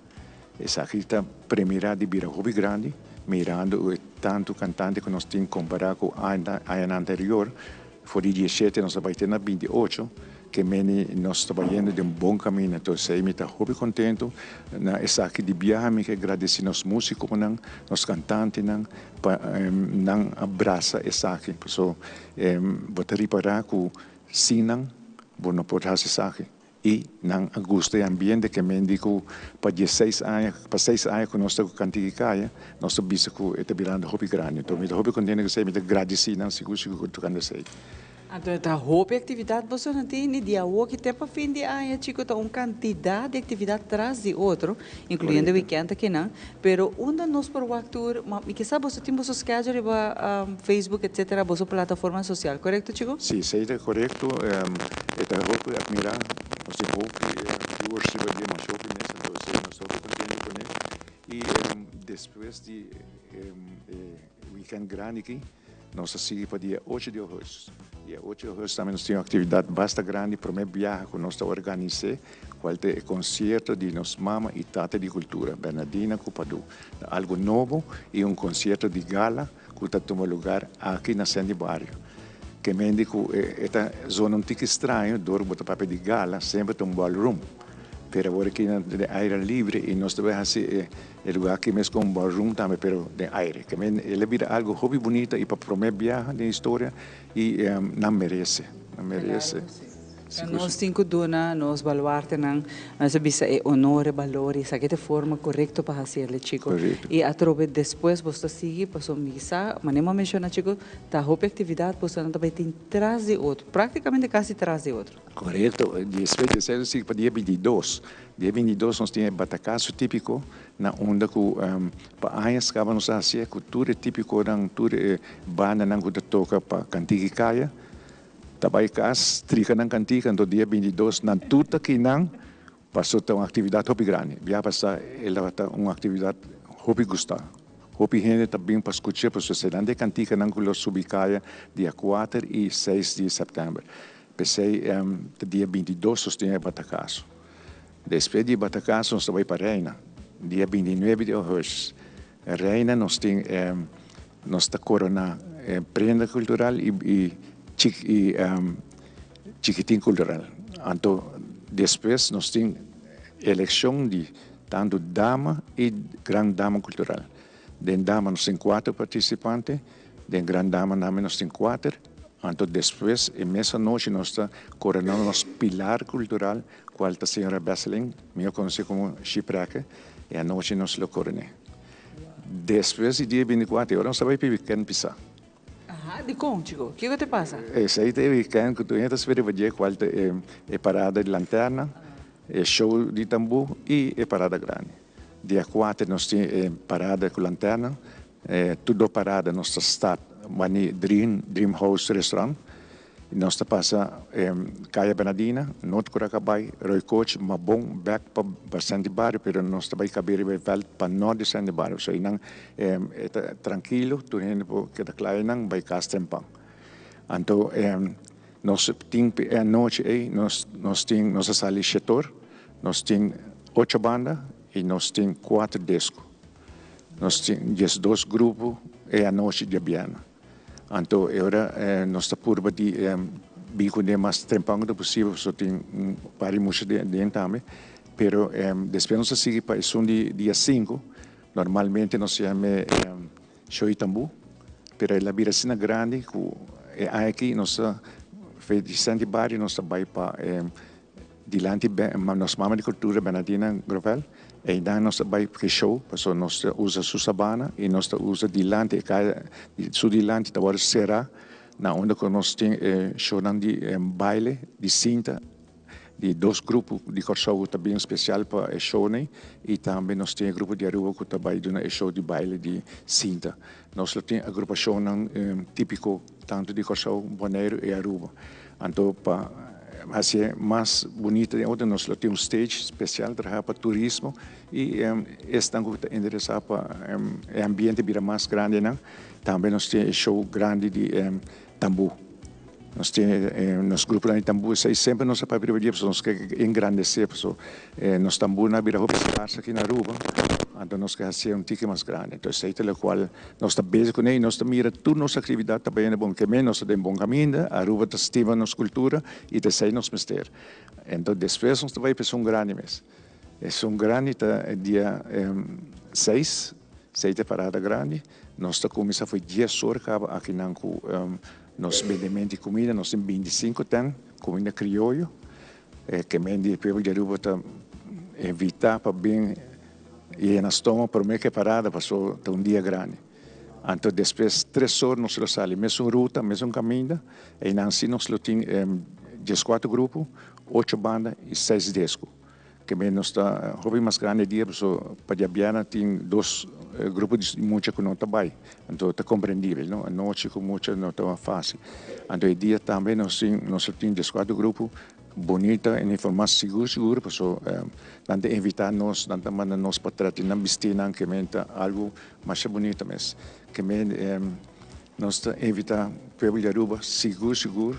S12: Essa aqui está a primeira de Bira Hobby Grande, mirando tanto cantante que nós temos comparado com a ano anterior. Foi de 17, nós estamos tendo 28, que nós estamos indo de bom caminho. Então, eu estou muito contente. Essa aqui de viagem, que agradeço aos músicos, aos cantantes, não abraça essa aqui. Então, vou reparar que sim, não pode fazer essa aqui. E não gosto do ambiente que me digo para 6 anos que nós estamos canticaia, nós estamos visto que está virando hobby grande. Então, eu estou contente que você me agradece, não seguro que eu estou cantando.
S1: Então, a roupa e atividade você não tem nem dia o que tem para fim de ano, chico, tem uma quantidade de atividade atrás de outro, incluindo o weekend aqui não. Pero onde nós por o ator, e que sabe você tem você schedule para Facebook etc, você plataforma social, correto, chico?
S12: Sim, isso é correto. Esta roupa admirar, nós temos roupa, hoje se vai ter uma shopping nessa, então nós estamos contentes com isso. E depois de weekend grande aqui, nós seguimos para dia 8 de agosto. Dia 8 de agosto também nós temos uma atividade bastante grande, para o viagem que nós organizamos, qual é o concerto de nossa mama e tata de cultura, Bernardina Cupadu. Algo novo e um concerto de gala que está tomando lugar aqui na Centro Barrio. Que me digo, esta zona um tique estranho, dor botar papel de gala, sempre tem um ballroom. Pero agora aqui no aire livre e nós também assim o lugar que mesmo com um ballroom também, pero de aire. Que ele vira algo hobby bonito e para o primeiro viagem de história e não merece, não merece.
S1: Nós temos dona, nós baluarte não, nós bisa honor e valor e sabe de forma correta para fazer, chico.
S12: Correto.
S1: E através depois você sigue para sua missa, mas nem menciona chico, tá roupa atividade você não também tem trás de outro, praticamente quase trás de outro.
S12: Correto. Depois de ser assim para dia 22. Dia 22 nós temos batacaço típico na onda que para anos que nós fazia cultura típico na cultura banda na que toca para Cantiquicaia. Tabai kas, trika ng kantika, no dia 22, na tuta kinang, passou uma atividade hobby grande. Via passar, ela está uma atividade hobby gostar. Hobby gente também para escutar, para você não de cantika ng kulo subicaya, dia 4 e 6 de setembro. Pensei, dia 22, nós tínhamos batacaço. Depois de batacaço, nós vai para Reina. Dia 29 de agosto. Reina, nós temos, nós está corona, prenda cultural e chiquitín cultural. Então, depois nós temos eleição de tanto dama e grande dama cultural. De dama nós temos 4 participantes, de grande dama nós temos 4. Então, depois, em mesma noite, nós estamos coronando nosso pilar cultural, qual é a senhora Besseling, eu conheci como Chipraca, e a noite nós lo coronamos. Depois, dia 24, eu não sabia que quer pisar.
S1: De contigo, o que te passa?
S12: Esse aí teve que tu entras para ver qual é parada de lanterna, é show de tambu e é parada grande. Dia 4 nós temos parada com lanterna, tudo parada nós está Mani Dream House Restaurant. Nós passa Caia Bernardina, Norte Curacabay, Roy Coach, Mabong, back para Sandy Barrio, pero nós também caberi para norte de Sandy Barrio. So inang tranquilo, tu hen que da claro nang by Castempang. Então, nós temos a noite aí, nós temos nossa sala de setor, nós temos 8 bandas e nós temos 4 discos. Nós temos 2 grupos e a noite de Biana. Então, agora nós estamos por de bico de mais tempo possível, só tem para muito de também. Pero depois nós seguimos para o dia 5, normalmente nós chamamos show Itambu, pero a viracina grande, aqui nós fez de Santi Bari, nós vai para dilante nós mama de cultura Bernardina Grovel, e daí nós vai para show, porque nós usa Susabana e nós usa dilante, su dilante agora será na onde nós tem show de baile de cinta de 2 grupos de corso também especial para show e também nós temos grupo de Aruba que também dá show de baile de cinta. Nós temos a agrupação típico tanto de corso Bonaire e Aruba. Então para assim mais bonita onde nós temos stage especial para turismo e estão interessados para ambiente bira mais grande também nós temos show grande de tambu. Nós temos nosso grupo de tambu sempre nós para privilegiar nós que engrandecer nós tambu na bira hospitais aqui na Aruba. Então nós queremos fazer tique mais grande. Então sei pelo qual nós estamos bem com ele, nós estamos mira toda nossa atividade também é bom caminho, nós estamos bom caminho, a Aruba está estima nossa cultura e desce nosso mistério. Então depois nós vai para grande mês. É grande dia 6 parada grande. Nós está começando foi 10 horas aqui na nós vendemos de comida, nós temos 25 tem comida crioulo, que mende povo de Aruba está evitar para bem e nós tomamos por meio que parada passou dia grande. Então depois 3 horas nós saímos mesma ruta, mesmo caminho, e assim nós temos 14 grupos, 8 bandas e 6 discos. Que nós está hobby mais grande dia, para Biana tem 2 grupos de música que não trabalham, então está compreendível, não? A noite com música não está fácil. Então o dia também nós temos 4 grupos bonita e informação seguro, porque tanto evitar nós, tanto mandar nós para tratar na piscina, que menta algo mais bonito mesmo, que nós evitar povo de Aruba seguro,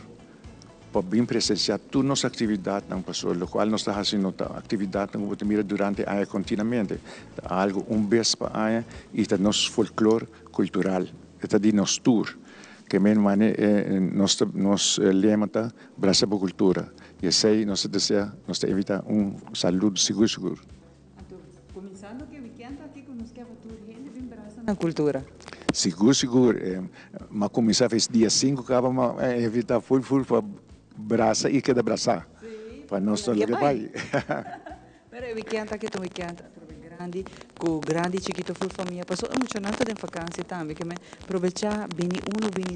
S12: para bem presenciar toda nossa atividade na pessoa, o qual nós estamos fazendo atividade que mira durante a continuamente, algo vez para a e da nosso folclore cultural, é de nosso tour, que nós lema da Braça para cultura. E assim nós desejamos evitar saúde seguro.
S1: Começando que weekend aqui que nós queremos tudo gente bem braça na cultura.
S12: Seguro, mas começar fez dia 5, acaba evitar full para braça e que da braça. Para nós não que vai.
S1: Pero weekend aqui tem weekend grande, com grande chiquito full família, passou emocionante de vacância também, que me aproveitar bem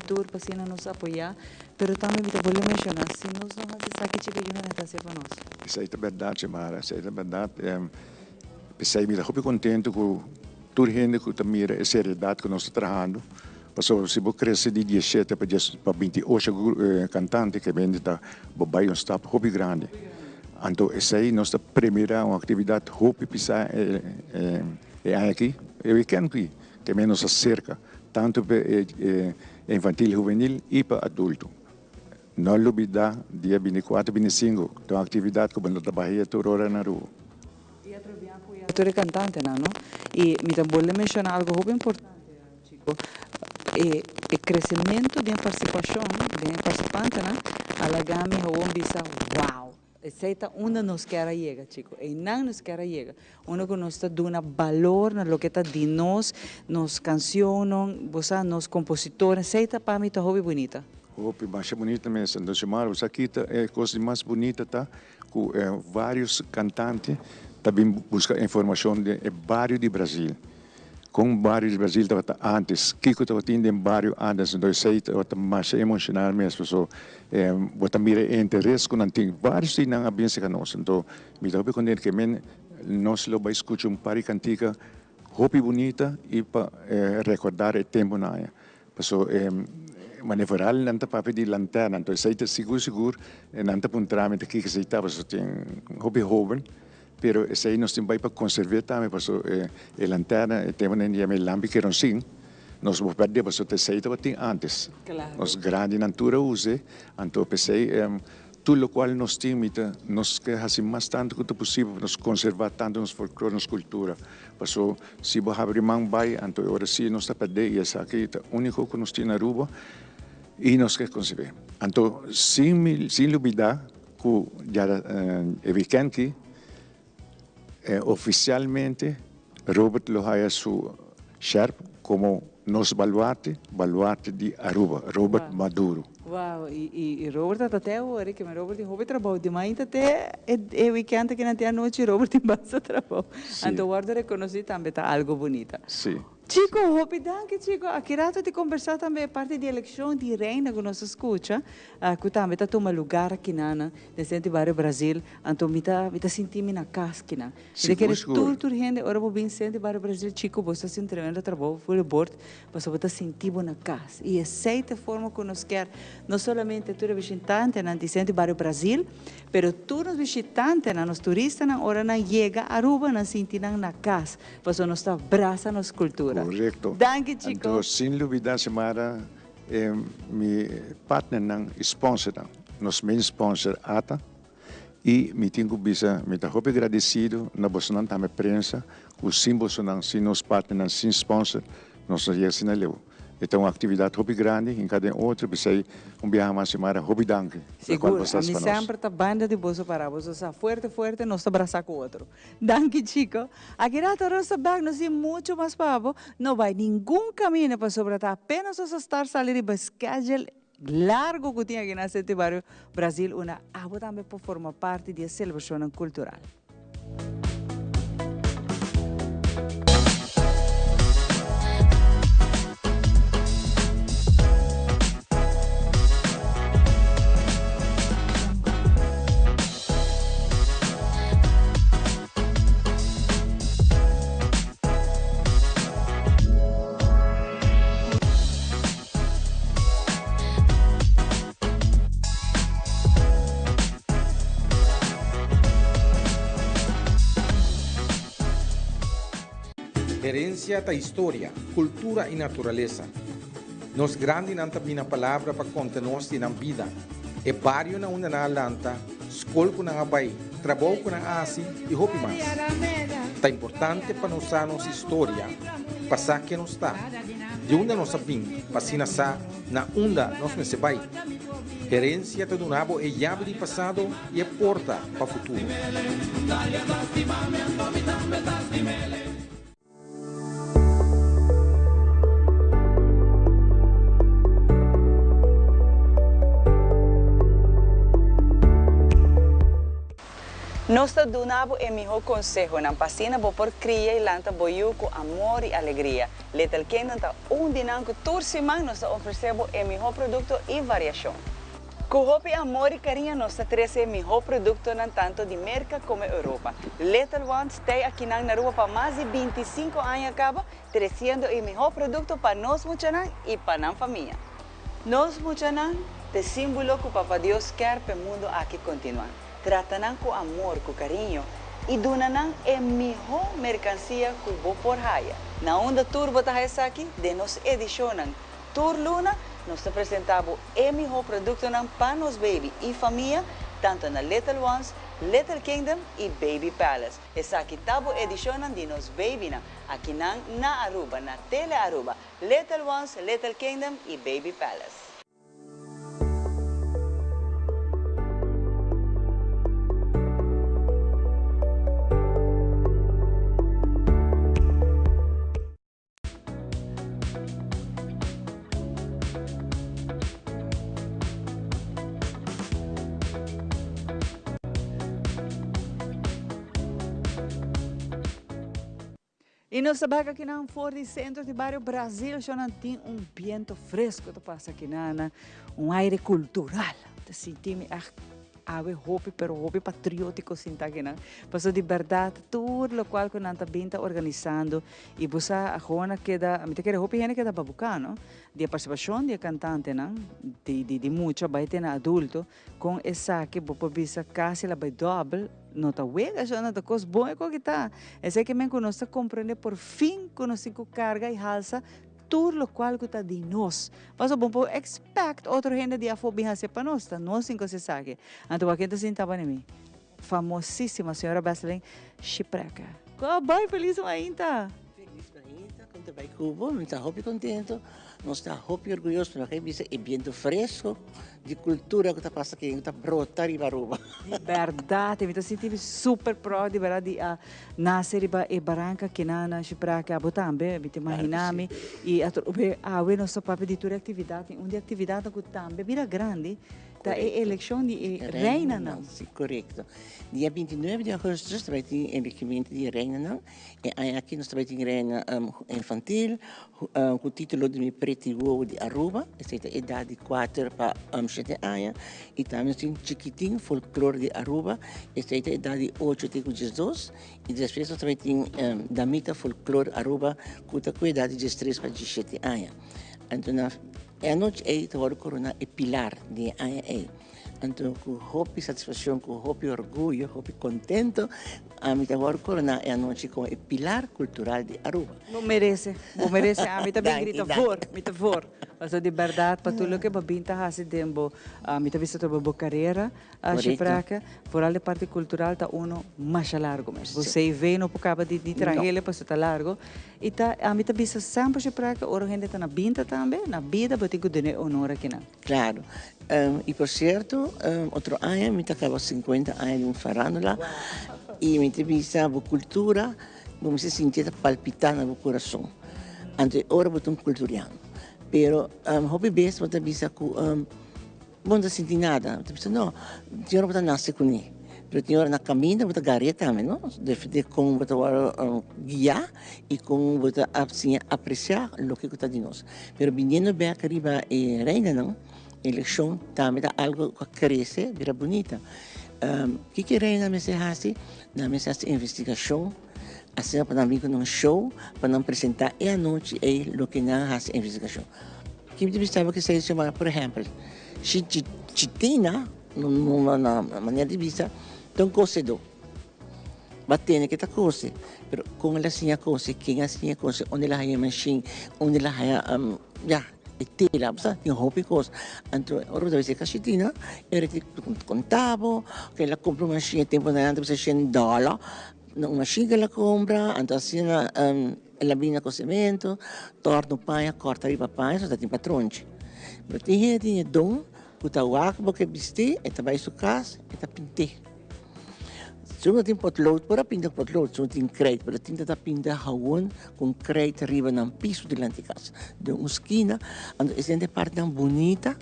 S1: tour para assim nos apoiar, pero também me vou mencionar, se nós não fazemos que chica não está ser para nós.
S12: Isso é verdade, Mara, isso é verdade. Pensei me muito contente com toda gente que também a seriedade que nós estamos trabalhando. Passou se vou crescer de 17 para 28 cantantes que vêm da Bobai stop hobby grande. Então, essa aí nossa primeira atividade hobby pisar aqui, é o weekend aqui, que menos acerca, tanto para infantil, juvenil e para adulto. Não olvidar, dia 24, 25, então a atividade que vamos trabalhar toda hora na rua.
S1: E atravessar com a cantante, não? E me também mencionar algo muito importante, Chico. O crescimento de participação, de participante, a la gami a bisa, wow! Aceita onde nos quer chegar, Chico. E não nos quer chegar. Onde que nos está dando valor na lo que está de nós, nos canciones, nos compositores. Aceita para mim está hobby bonita.
S12: Hobby mais bonita mesmo. Então, chamar você aqui é coisa mais bonita, tá? Com vários cantantes também busca informação de vários de Brasil. Com vários de Brasil estava antes, Kiko estava tendo vários antes, então sei estava mais emocional mesmo, so bota mira interesse com tem vários que não havia se conosco, então me dá para que nós lo vai escutar par de cantiga hobby bonita e para recordar o tempo na área, so manevrar não tá para de lanterna, então sei seguro não tá para trâmite aqui que sei estava, so tem hobby jovem. Pero esse aí nós temos para conservar também, porque a lanterna, temos em dia lampi que não sim, nós vamos perder para o terceiro que tinha antes.
S1: Claro.
S12: Nós grande natura use, então pensei tudo o qual nós temos, nós queremos fazer mais tanto quanto possível para nós conservar tanto nosso folclore, nossa cultura. Porque se você abrir mão vai, então agora sim nós estamos perdendo e essa aqui é o único que nós temos na Aruba e nós queremos conservar. Então, sem dúvida, que já é weekend que oficialmente Robert Lohaya su chef como nos baluarte de Aruba, Robert Maduro.
S1: Uau, e Robert até agora, que Robert tem trabalho de manhã até o weekend que não tem a noite, Robert tem bastante trabalho. Então, guarda reconhecer também tá algo bonito.
S12: Sim.
S1: Chico, hopi danke, Chico. Aqui rato de conversar também a parte de eleição de reina que nós escuta, que também está tomando lugar aqui na Centro Bairro Brasil, então me tá sentindo na casa aqui na. De que tudo gente, ora vou vir Centro Bairro Brasil, Chico, você se tremendo trabalho, full board, você vai sentir na casa. E essa é a forma que nós quer, não somente tu visitante na Centro Bairro Brasil, pero tu nos visitante na nos turistas na ora na chega a Aruba na sentir na casa, para nós abraça nossa cultura.
S12: Correto.
S1: Danke, Chico.
S12: Então, sem dúvida, Samara, meu partner não sponsor, nosso main sponsor, ATA, e me tenho bisa, me estou muito agradecido na Bolsonaro também prensa, o sim Bolsonaro, sim nosso partner, não sim sponsor, nós já assinaleu. Então, uma atividade muito grande, em cada outro, pensei, viagem mais semana, muito danke.
S1: Seguro, a mim sempre está banda de bolso para você, está forte, nós abraçar com o outro. Danke, Chico. Aqui na Rosa Bag, nós temos muito mais papo, não vai nenhum caminho para sobretar, apenas nós estar salir de schedule largo que tinha aqui na Centro Bairro Brasil, uma água também para formar parte da celebração cultural.
S13: Herencia da história, cultura e natureza. Nos grande não também a palavra para contar-nos na vida. É barrio na una na lanta, escola com na abai, trabalho com na asi e hopi mais. É importante para nós nossa história, passar que nos está. De onde nós sabemos, para sa na onda nós se vai. Herencia do nabo é chave de passado e é porta para o futuro.
S1: Nós donamos o melhor conselho na pasina por criar e lanta boiu com amor e alegria. Little Kingdom está dinâmico toda semana nós oferecemos o melhor produto e variação. Com hope, amor e carinho nós trazemos o melhor produto tanto de América como Europa. Little Ones está aqui na Aruba para mais de 25 anos acaba trazendo o melhor produto para nós muchanan e para a família. Nós muchanan te símbolo que Papa Deus quer para o mundo aqui continuar. Tratam com amor, com carinho e donam a melhor mercancia que vou por raia. Na onda tour bota aqui, de nos edicionam Tour Luna, nós apresentamos o melhor produto para nos baby e família, tanto na Little Ones, Little Kingdom e Baby Palace. Essa aqui tabo edicionam de nos baby aqui na Aruba, na Tele Aruba, Little Ones, Little Kingdom e Baby Palace. E nós sabemos que não for de centro de Bairro Brasil, já não tem vento fresco que passa aqui, aire cultural. Sentimos hope, pero hope patriótico sinta aqui, Passo de verdade, tudo o qual que não está bem organizando e você agora queda, a mim quer hope gente queda babuca, de participação de cantante, de muita vai ter adulto com essa que vou bisa quase la vai double. Não está wega, já não está bom é que está. Esse que me conosco compreende por fim conosco carga e halsa tour lo qual que tá de nós. Mas o bom po expect outra gente de afobia para nós, tá? Nós cinco se sabe. Então aqui tá sentava em mim. Famosíssima senhora brasileira Chipreca. Bye, feliz ainda.
S14: Feliz ainda, quando vai Cuba, não está muito contente, não está muito orgulhoso, porque é vento fresco de cultura que está passando aqui, que está brotar e baruba.
S1: Verdade, me senti super proud de verdade a nascer e barranca que na Chipreca botambe, me imaginami e a we nosso papel de toda atividade, onde atividade que também vira grande. Da eleição de reina não.
S14: Sim, correto. Dia 29 de agosto vai ter eleição de reina não. E aqui nós vamos ter reina infantil, com o título de Pretty Wow de Aruba, essa é a idade de 4 para 7 anos. E também tem Chiquitinho, folclore de Aruba, essa é a idade de 8 para 12. E depois nós vamos ter Damita, folclore Aruba, com a idade de 13 para 17 anos. Então, a noite é o corona é pilar de AE. Então, com hope satisfação, com hope orgulho, hope contento, a mim agora corona é a noite com o pilar cultural de Aruba.
S1: Não merece, a mim também grita for, mas de verdade, para tudo que babinta hasi dembo, a mim também se trabalhou carreira, a Chipreca, por a parte cultural tá uno mais largo mesmo. Você vê no acaba de trazer para estar largo, e tá a mim também se sempre Chipreca, ora gente tá na binta também, na vida, mas tem que dar honor aqui não.
S14: Claro. E por certo, outro ano, me acaba 50 anos de farándola, e me visa a cultura, me se sentir palpitar no coração. Então, ora eu estou culturando. Pero, hobby best, eu visa que não sentir nada. Eu visa, não, eu não vou nascer com ele. Pero tinha hora na caminho, eu vou gareta também, não? Deve como vou guiar e como vou assim apreciar o que está de nós. Pero, vindo bem a Caribe e reina, não? Eleição também dá algo que cresce, vira bonita. Que reina me se faz? Na me se faz investigação, assim para não vir com um show, para não apresentar e à noite é o que não faz investigação. Que me pensava que se chama, por exemplo, chitina, numa maneira de vista, tão cocedor. Batendo que está coce, mas como ela assim a coce, quem assim a coce, onde ela é machine, onde ela é tela, tem roupa e coisa. Então, agora deve ser cachetina, era contava, que ela compra uma machine, tempo na antes você tinha $1, uma machine que ela compra, então assim, ela vinha com cimento, torna o pão, corta ali para pão, só tem patronte. Mas tinha dom, que está o arco, que vestir, e vai para casa, e está pintar. Se não tem potlood, para pintar potlood, se não tem creit, para tinta pintar gewoon com creit arriba no piso de la casa. De uma esquina, essa parte bonita,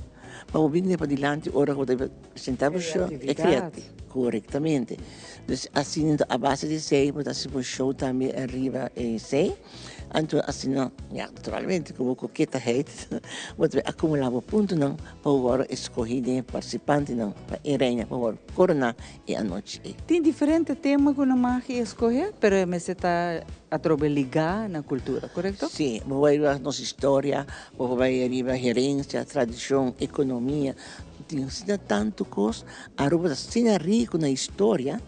S14: para o vir para diante, ora que deve sentar o show, é criativo, corretamente. Então, assim, a base de sei, para se o show também arriba e sei. Então, assim, naturalmente, como coqueta hate, você acumulava ponto não para agora escolher participante não para a reina para agora coronar e a noite.
S1: Tem diferente tema que não mais escolher, pero me se está a ligar na cultura, correto?
S14: Sim, vai a nossa história, vai arriba a gerência, tradição, economia, tem tanto coisa, a Aruba está rico na história,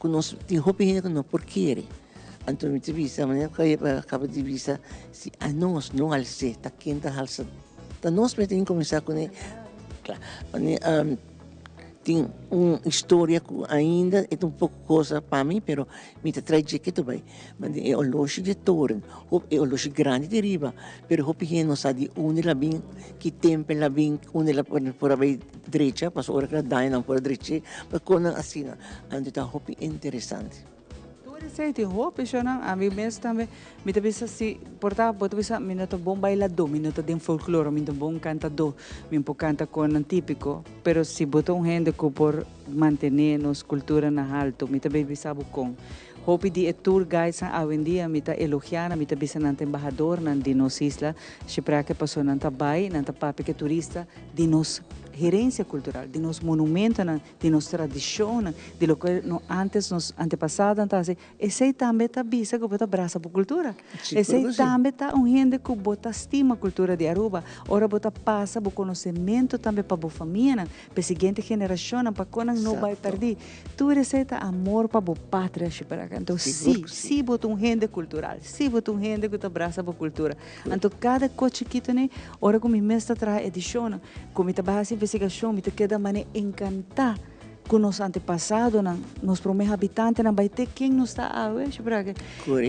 S14: que nós tem opinião que não porquê. Então, me diz, a maneira que eu acabo de dizer, se a nós não alce, está quente alça, a nós podemos começar com ele. Claro, tem uma história que ainda é um pouco coisa para mim, mas me traz de que tu vai. Mas é o loja de torre, é o loja grande de riba, mas o pequeno sabe onde ela vem, que tempo ela vem, onde ela por a direita, para a hora que ela dá não por a direita, para quando assim, então está muito interessante.
S1: Sei, tem roupa, a mim mesmo também, me também se portava, porque bisa, me não bom bailador, me não tem folclore, me não bom cantador, me não canta com um típico, pero se botou gente que por manter nos cultura na alto, me também bisa com. Hopi di tour guides a dia, me tá elogiando, me tá bisa nante embajador nan di nos isla, Chipreca passou nanta bai, nanta papi que turista di nos herencia cultural, de nos monumentos, de nos tradiciones, de lo que antes nos antepasados, entonces, esse também está visa que bota abraça para cultura. Esse também está gente que bota estima a cultura de Aruba. Ora bota passa o conhecimento também para a família, para a seguinte geração, para quando não vai perder. Tu receita amor para a pátria, então sim, bota gente cultural, sim, bota gente que abraça para a cultura. Então cada coisa que tem, ora como mestre traz edição, como está base investigação, me queda maneira encantar com os antepassados, nos primeiros habitantes, não vai ter quem nos está a ver,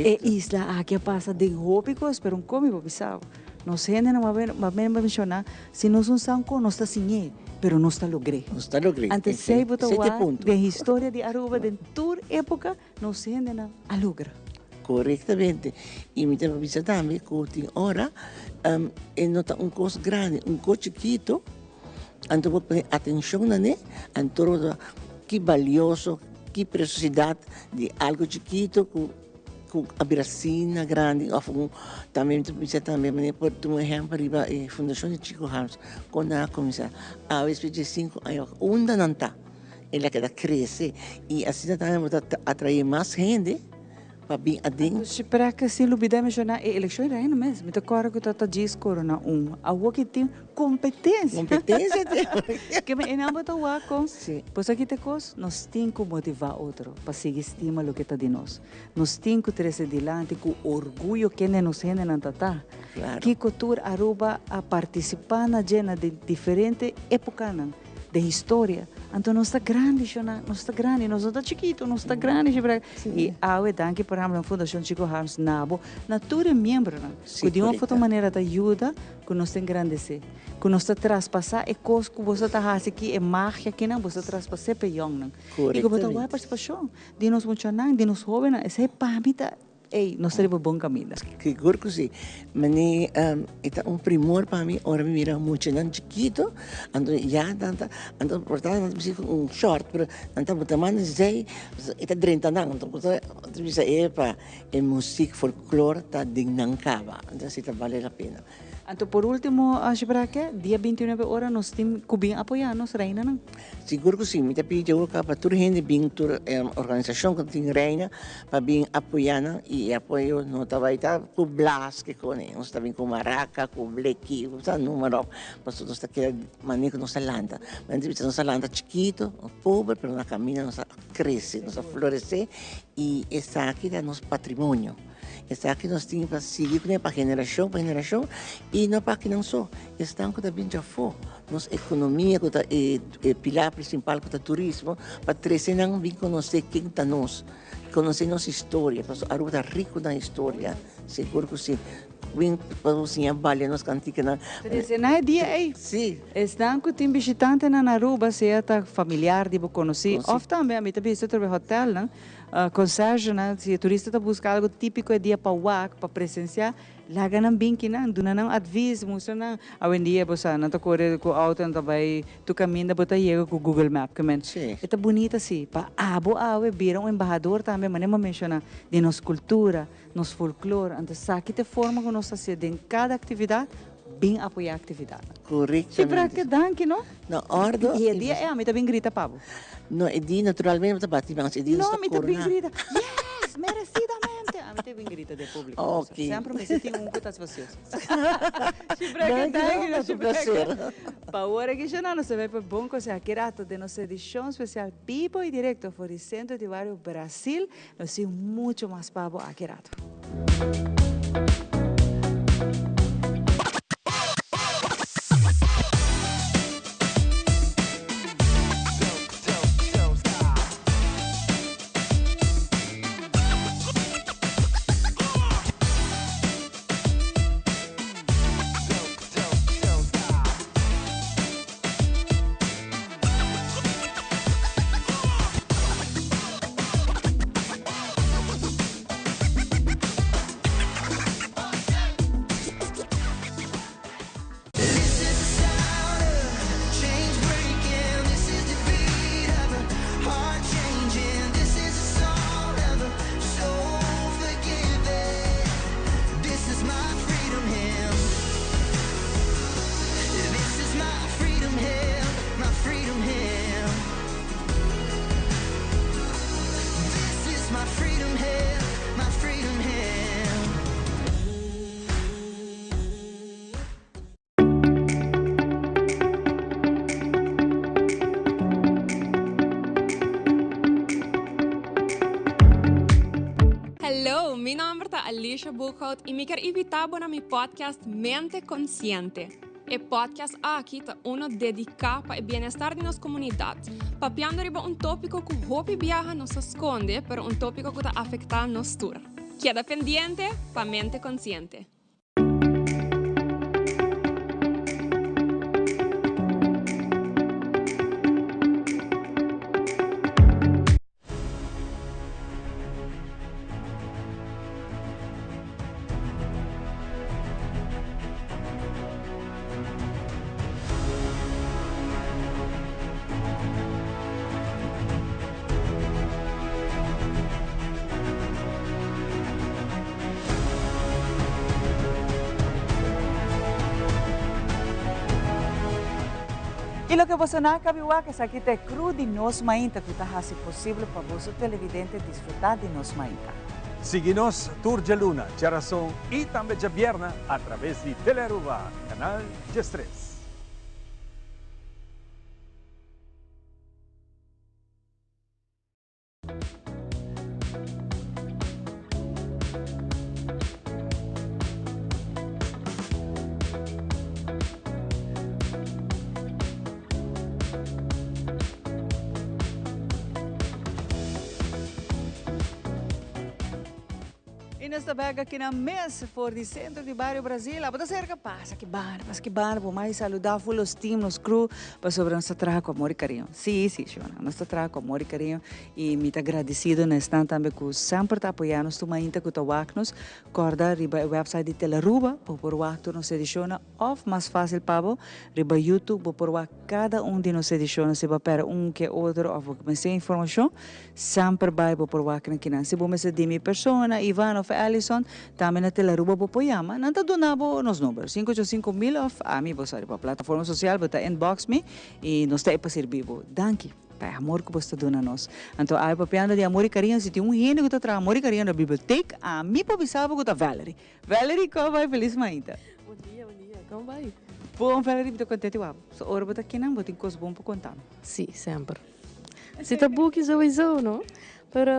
S1: é isla que passa de rópicos, pero como eu pensava, nós gente não vai mencionar, se nós não são com nós está sem pero não está logré.
S14: Não está logré.
S1: Antes sei botar de história de Aruba, de toda época, nós gente não a logra.
S14: Corretamente. E me tem visto também que tem hora, nota coisa grande, coisa chiquito, então vou ter atenção né, então que valioso, que preciosidade de algo chiquito com a brasina grande, ou também precisa também, por um exemplo, a Fundação de Chico Ramos, quando a começar, a vez de 5 anos, onde não está, ela quer crescer e assim também atrair mais gente.
S1: Para que se lubida mencionar a eleição reina mesmo, me toca que tá diz corona a que tem competência.
S14: Competência
S1: que me enama to com. Pois aqui te cos, nós temos que motivar outro para seguir estima lo que tá de nós. Nós temos que trazer adiante com orgulho que nos rende na tata. Que cultura Aruba a participar na gena de diferentes épocas de história. Então nós está grande, nós está grande, nós está chiquito, nós está grande. E a danke por exemplo, a Fundação Chico Ramos Nabo, natura membro, que de uma outra maneira te ajuda, que nós tem engrandecer, que nós está traspassar e coisa que você está fazendo aqui é mágia que não você traspassar para young, e que você vai participação, de nós muito de nós jovens, esse é para mim ei, nós temos bom caminho.
S14: Que gordo sim, mas é primor para mim. Ora me mira muito não chiquito, ando já tanta, ando portando short, pero tanta botamana sei, é 30 não, então você é música folclore tá dignancava, então se vale a pena.
S1: Então, por último, acho que dia 29 horas nós temos que apoiar nos reina, não?
S14: Seguro que sim, me pediu que para toda gente bem toda organização que tem reina para bem apoiar e apoio não estava aí tá com blas que com nós está bem com maraca, com blequi, tá número, mas nós está que maneira que nós landa, mas nós landa chiquito, pobre, pero na caminha nós cresce, nós floresce e essa aqui é nosso patrimônio. Está aqui nós temos para seguir para geração, e não para que não só. Estão também já foi. Nossa economia, que é pilar principal que é turismo, para trazer não vir conhecer quem está nós, conhecer nossa história, porque a Aruba está rico na história, seguro que sim. Vem para você avaliar nos canticos na.
S1: Não dia aí.
S14: Sim.
S1: Estão que tem visitante na Aruba, se é familiar de conhecer. Ou também a mim também se no hotel, não? Concierge, se o turista está buscando algo típico é dia para para presenciar, lá ganham bem que não, do não adviso, moço não, a um dia você não está correndo com o auto, não vai, tu caminha, bota chega com o Google Map, que men, é bonita assim, para viram um embaixador também, mas não menciona de nossa cultura, nosso folclore, então sabe que forma que nós fazemos em cada atividade, bem apoiar a atividade.
S14: Correto.
S1: Sempre que danke, não?
S14: Não, ordem.
S1: E o dia é a mim também grita Pablo.
S14: Não, é dia naturalmente está batendo, mas é dia
S1: não, me também grita. Yes, merecidamente. A mim também grita de público.
S14: Ok.
S1: Sempre me senti que das vocês. Para hora que já não se vai para bom coisa aqui rato de nossa edição especial Vivo e Direto for o Centro de Barrio Brasil. Nós temos muito mais pavo aqui rato.
S15: Hello, meu nome é Alicia Boekhout e me quero invitar para meu podcast Mente Consciente. O podcast aqui é dedicado para o bem-estar de nossa comunidade. Papiando riba tópico que hopi viaja nos esconde, pero tópico que afeta nos tour. Queda pendiente para Mente Consciente.
S1: E lo que você não cabiua que aqui te cru de nos mainta que está assim possível para você televidente desfrutar de nos mainta.
S2: Siga-nos Tour de Luna, Charação e também de Vierna através de Teleruba, canal G3.
S1: E nesta bega aqui na mesa, for de centro de Barrio Brasil, a botar cerca, passa que bana, por mais saludar os times, nos crew, para sobre nossa traga com amor e carinho. Sim, Shona, nossa traga com amor e carinho, e me está agradecido nesta também que sempre está apoiando nos tumainta que está nos corda riba o website de Teleruba, por waktu nos ediciona, ou mais fácil para riba YouTube, por waktu cada de nos ediciona, se vai para que outro, ou mais informação, sempre vai por waktu que não se vai me de minha persona, Ivan of Allison, também na Teleruba po yama, nanta donabo nos números, 585,000 of ami po sa plataforma social, bota inbox me, e nos tayo pa sirbibo. Danke, pa amor ko basta dona nos. Anto ay papiando de amor e carinho, se tem hino que tra amor e carinho na biblioteca, a mi po bisabo ko ta Valerie. Valerie, como vai? Feliz mainta.
S16: Bom dia, como vai?
S1: Bom, Valerie, tô contente, uau. So, ora bota aqui não, bota coisa bom para contar.
S16: Sim, sempre. Se tá book sowieso, não? Pero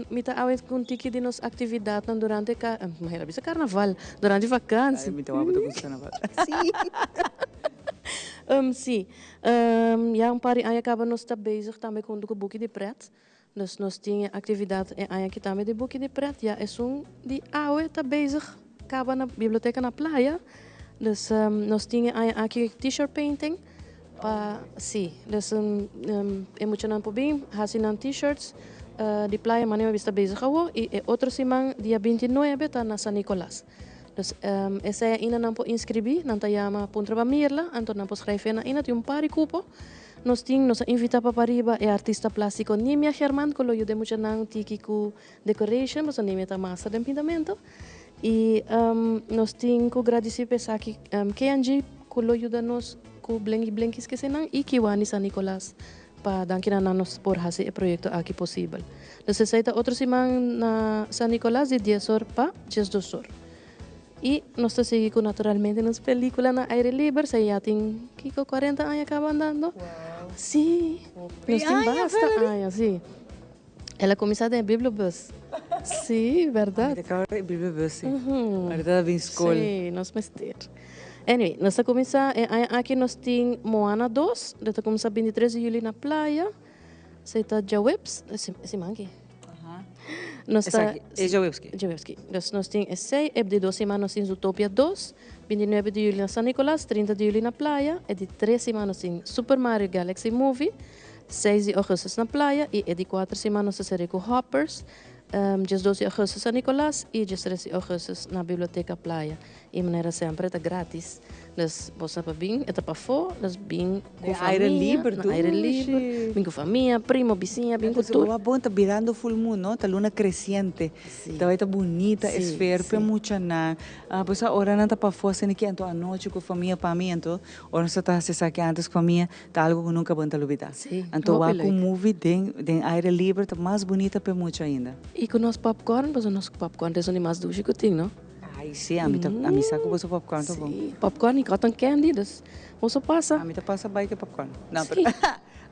S16: mita awet com tiki de nos atividade durante carnaval, durante vacances.
S1: Mita awet com carnaval.
S16: Sim. Ja, pari aya acaba nos tá bezig também com o boek de pret. Dus nós tinha atividade e aya que também de boek de pret. Ja, é de awe tá bezig acaba na biblioteca na praia. Dus nós tinha aya aqui t-shirt painting. Sim, dus emocionante por bem, hasinan t-shirts. De praia maneira está bezig houden e outro semana dia 29 está na San Nicolás. Dus essa ainda não pode inscrever, não tá chama Puntra Bamirla, então não pode escrever na ainda tem pari cupo. Nós invita para pariba é artista plástico Nimia Germán, que lo ayuda mucho nang tiki ku decoration, mas Nimia tá massa de pintamento. E nós ku agradecer pessoa que KNG que lo ayuda nos ku blenki que se nang e Kiwani San Nicolás. Para dankinan nos por fazer o projeto aqui possível. Dus essa é outra semana na San Nicolás de 10 horas para 12 horas. E nós estamos seguindo naturalmente nas películas na aire livre, se já tem 40 anos acaba andando. Sim, nós temos basta anos, sim. Ela começou em Bibliobus. Sim, verdade.
S1: Bibliobus, sim. Verdade, bem escola.
S16: Sim, nós mestres. Anyway, nós começamos, aqui nós temos Moana 2, nós começamos 23 de julho na praia, você está Jawebs, esse mangue. Nós está Jawebski. Nós temos esse, de 2 semanas nós temos Utopia 2, 29 de julho na San Nicolás, 30 de julho na praia, e de 3 semanas nós temos Super Mario Galaxy Movie, 6 de agosto na praia, e de 4 semanas nós temos Hoppers, 12 de agosto San Nicolás e 13 de agosto na Biblioteca Praia. E maneira sempre é grátis. Dus você para vir, é para fora, dus bem com
S1: aire livre,
S16: na aire livre, bem com família, primo, vizinha, bem com tudo.
S1: É bom, tá virando full moon, não? Tá luna crescente. Tá vai tá bonita, esfera, para muita na. Pois a hora não tá para fora, sendo que então a noite com família para mim, então hora só tá se saque antes com família, tá algo que nunca vão tá olvidar. Então a com movie den aire livre tá mais bonita para muito ainda.
S16: E com nosso popcorn, pois o nosso popcorn é mais doce que tem, não?
S1: Ai, sim, a mim saco você popcorn, tá bom.
S16: Popcorn e cotton candy, dus você passa.
S1: A mim tá passa bike popcorn. Não,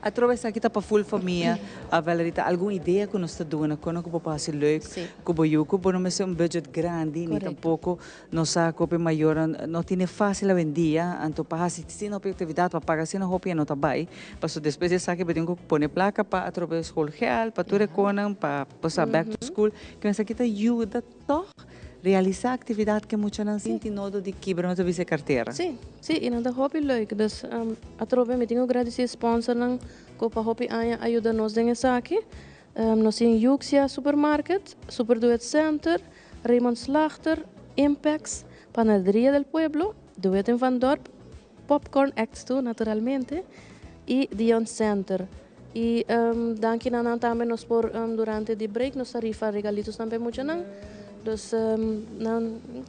S1: Através aqui tá para full família, a Valerita, alguma ideia que nós está doendo, quando que pode ser leuk, que boiuco, por não ser budget grande, nem tampouco não sabe que maior, não tem fácil a vendia, então para se não tem atividade para pagar, se não roupa não tá bem, para depois de saque tem que pôr placa para através escola real, para tu reconam, para passar back to school, que essa aqui tá ajuda toch realizar atividade que muitas não sentem nodo de quebra, não tem carteira.
S16: Sim, sim, e não é hobby leuk. Dus através me tenho agradecer sponsor não que para hobby ajuda nos dengue aqui. Nós em Yuxia Supermarket, Super Duet Center, Raymond Slachter, Impex, Panadería del Pueblo, Duet en Van Dorp, Popcorn X2 naturalmente e Dion Center. E danke nanan também nos por durante the break nos rifa regalitos também muito não. Dus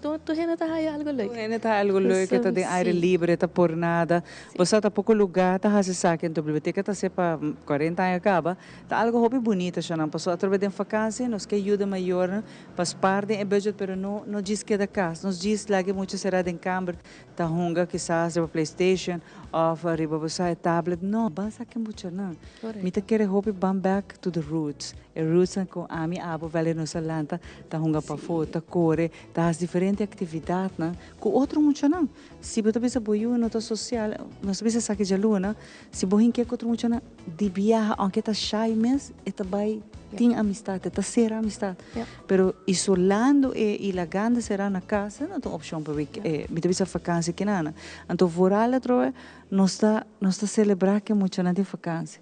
S16: tu hena tá aí algo leuk.
S1: Hena tá algo leuk, tá de aire livre, tá por nada. Você tá pouco lugar, tá se saque em biblioteca, tá se para 40 anos acaba, tá algo hobby bonito, já não passou através de vacância, nos que ajuda maior, pas parte em budget, pero não diz que da casa, nos diz lá que muito será em câmara, tá hunga quizás de PlayStation, of riba você tablet, não, basta que muito não. Mita quer hobby back to the roots. E roots com a minha abo vale no salanta, tá hunga para foto, core, tá as diferentes atividades, né? Com outro muito não. Se você pensa boiu no social, nós pensa saque de luna, se bohin que outro muito não, de viajar, aunque tá shy mes, eta vai tem amistade, tá ser amistade. Pero isolando e lagando será na casa, não tem opção para me pensa vacância que nada. Então voral a troa, nós tá celebrar que muito não tem vacância.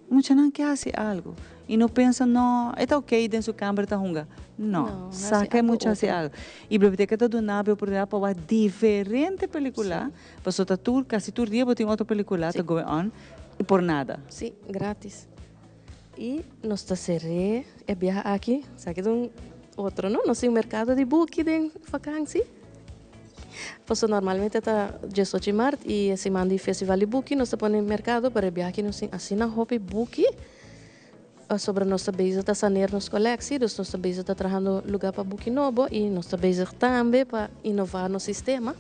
S1: Muita não quer fazer algo. E não pensa, não, é ok, dentro da câmara está hunga. Não, saca muito fazer algo. E a biblioteca está dando a oportunidade para ver diferente película. Passou a tour, quase todo dia, tem outra película, está going on, e por nada.
S16: Sim, grátis. E nós está seré, é viajar aqui, sabe de outro, não? Nós temos mercado de book de vacância. Posso normalmente está 18 de março e esse mandi festival de book nós estamos no mercado para viajar aqui nós assina hobby book sobre nossa base está sanear nos coleções, nossa base está trabalhando lugar para book novo e nossa base também para inovar no sistema.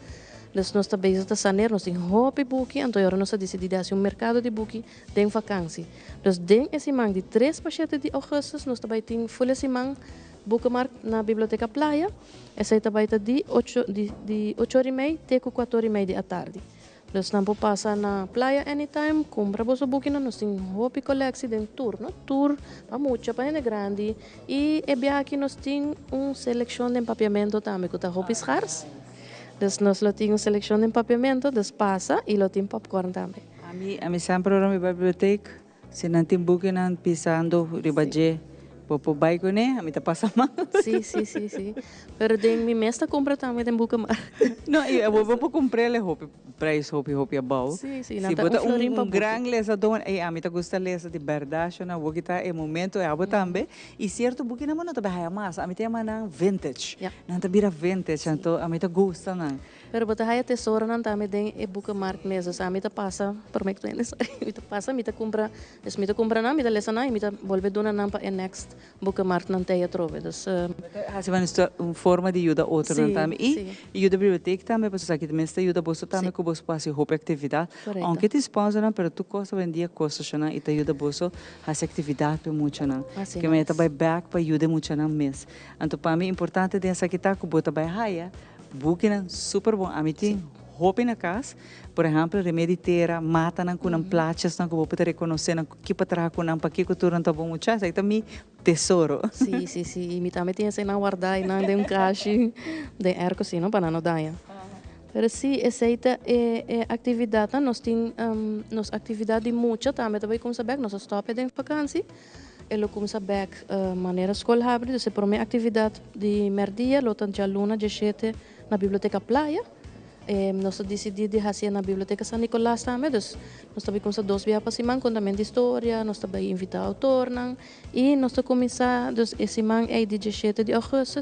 S16: Nossa base está sanear nós temos hobby book, então agora nós decidimos fazer mercado de book de vacância. Então den esse man de 3 pachetes de agosto nós também temos full esse man bookmark na Biblioteca Playa. Essa também está de 8h30 até 4h30 da tarde. Então, não passa na playa anytime, compra o book, nós temos hobby collection de tour, no? Tour para muita, para gente grande. E aqui nós temos uma seleção de empapeamento também, que está hobbies raros. Então, nós temos uma seleção de empapeamento, passa e temos popcorn também.
S1: A mim sempre na biblioteca, se não tem book, não pisando, ribaje. Popo baik né? A mim tá passa mal.
S16: Sim. Pero den mi mesta compra também tem boca mar.
S1: Não, eu vou comprar le roupa, price roupa é bom.
S16: Sim,
S1: se bota grande lesa don, a mim tá gosta lesa de verdade, na vou que é momento é abo também. E certo book não não tá bem mais, a mim tem uma vintage. Não tá vira vintage, então a mim tá gosta não.
S16: Pero bota haya tesouro não também tem e boca mar mesmo, a mim tá passa, prometo que mim tá passa, mim tá compra, mim tá compra não, mim tá lesa não, mim tá volve dona não para next boca mar não tem a trove. Dus
S1: uma forma de ajuda outra também e ajuda a biblioteca também para saber que também está ajuda você também que você passa roupa atividade aunque te sponsor não pero tu costa vendia costa não e te ajuda você a fazer atividade para muito não que me também back para ajuda muito não mesmo então para mim importante dessa que tá que bota vai raia booking super bom a mim tem roupa na casa, por exemplo, remediteira, mata não com plachas não que vou poder reconhecer não que para trás com não para que cultura não tá bom muito isso também tesouro.
S16: Sim, e me também tem essa não guardar e não de caixa de erco assim não para não dar. Pero sim, essa é atividade nós tem nos atividade muita também como saber nós stop de vacância. Elo como saber maneira escola abre, se por minha atividade de merdia, lotan de aluna de 7 na biblioteca Playa. Nós decidimos fazer na Biblioteca San Nicolás também, nós também começamos 2 dias para semana com também de história, nós também invitamos autor, e nós começamos esse semana é de 17 de agosto,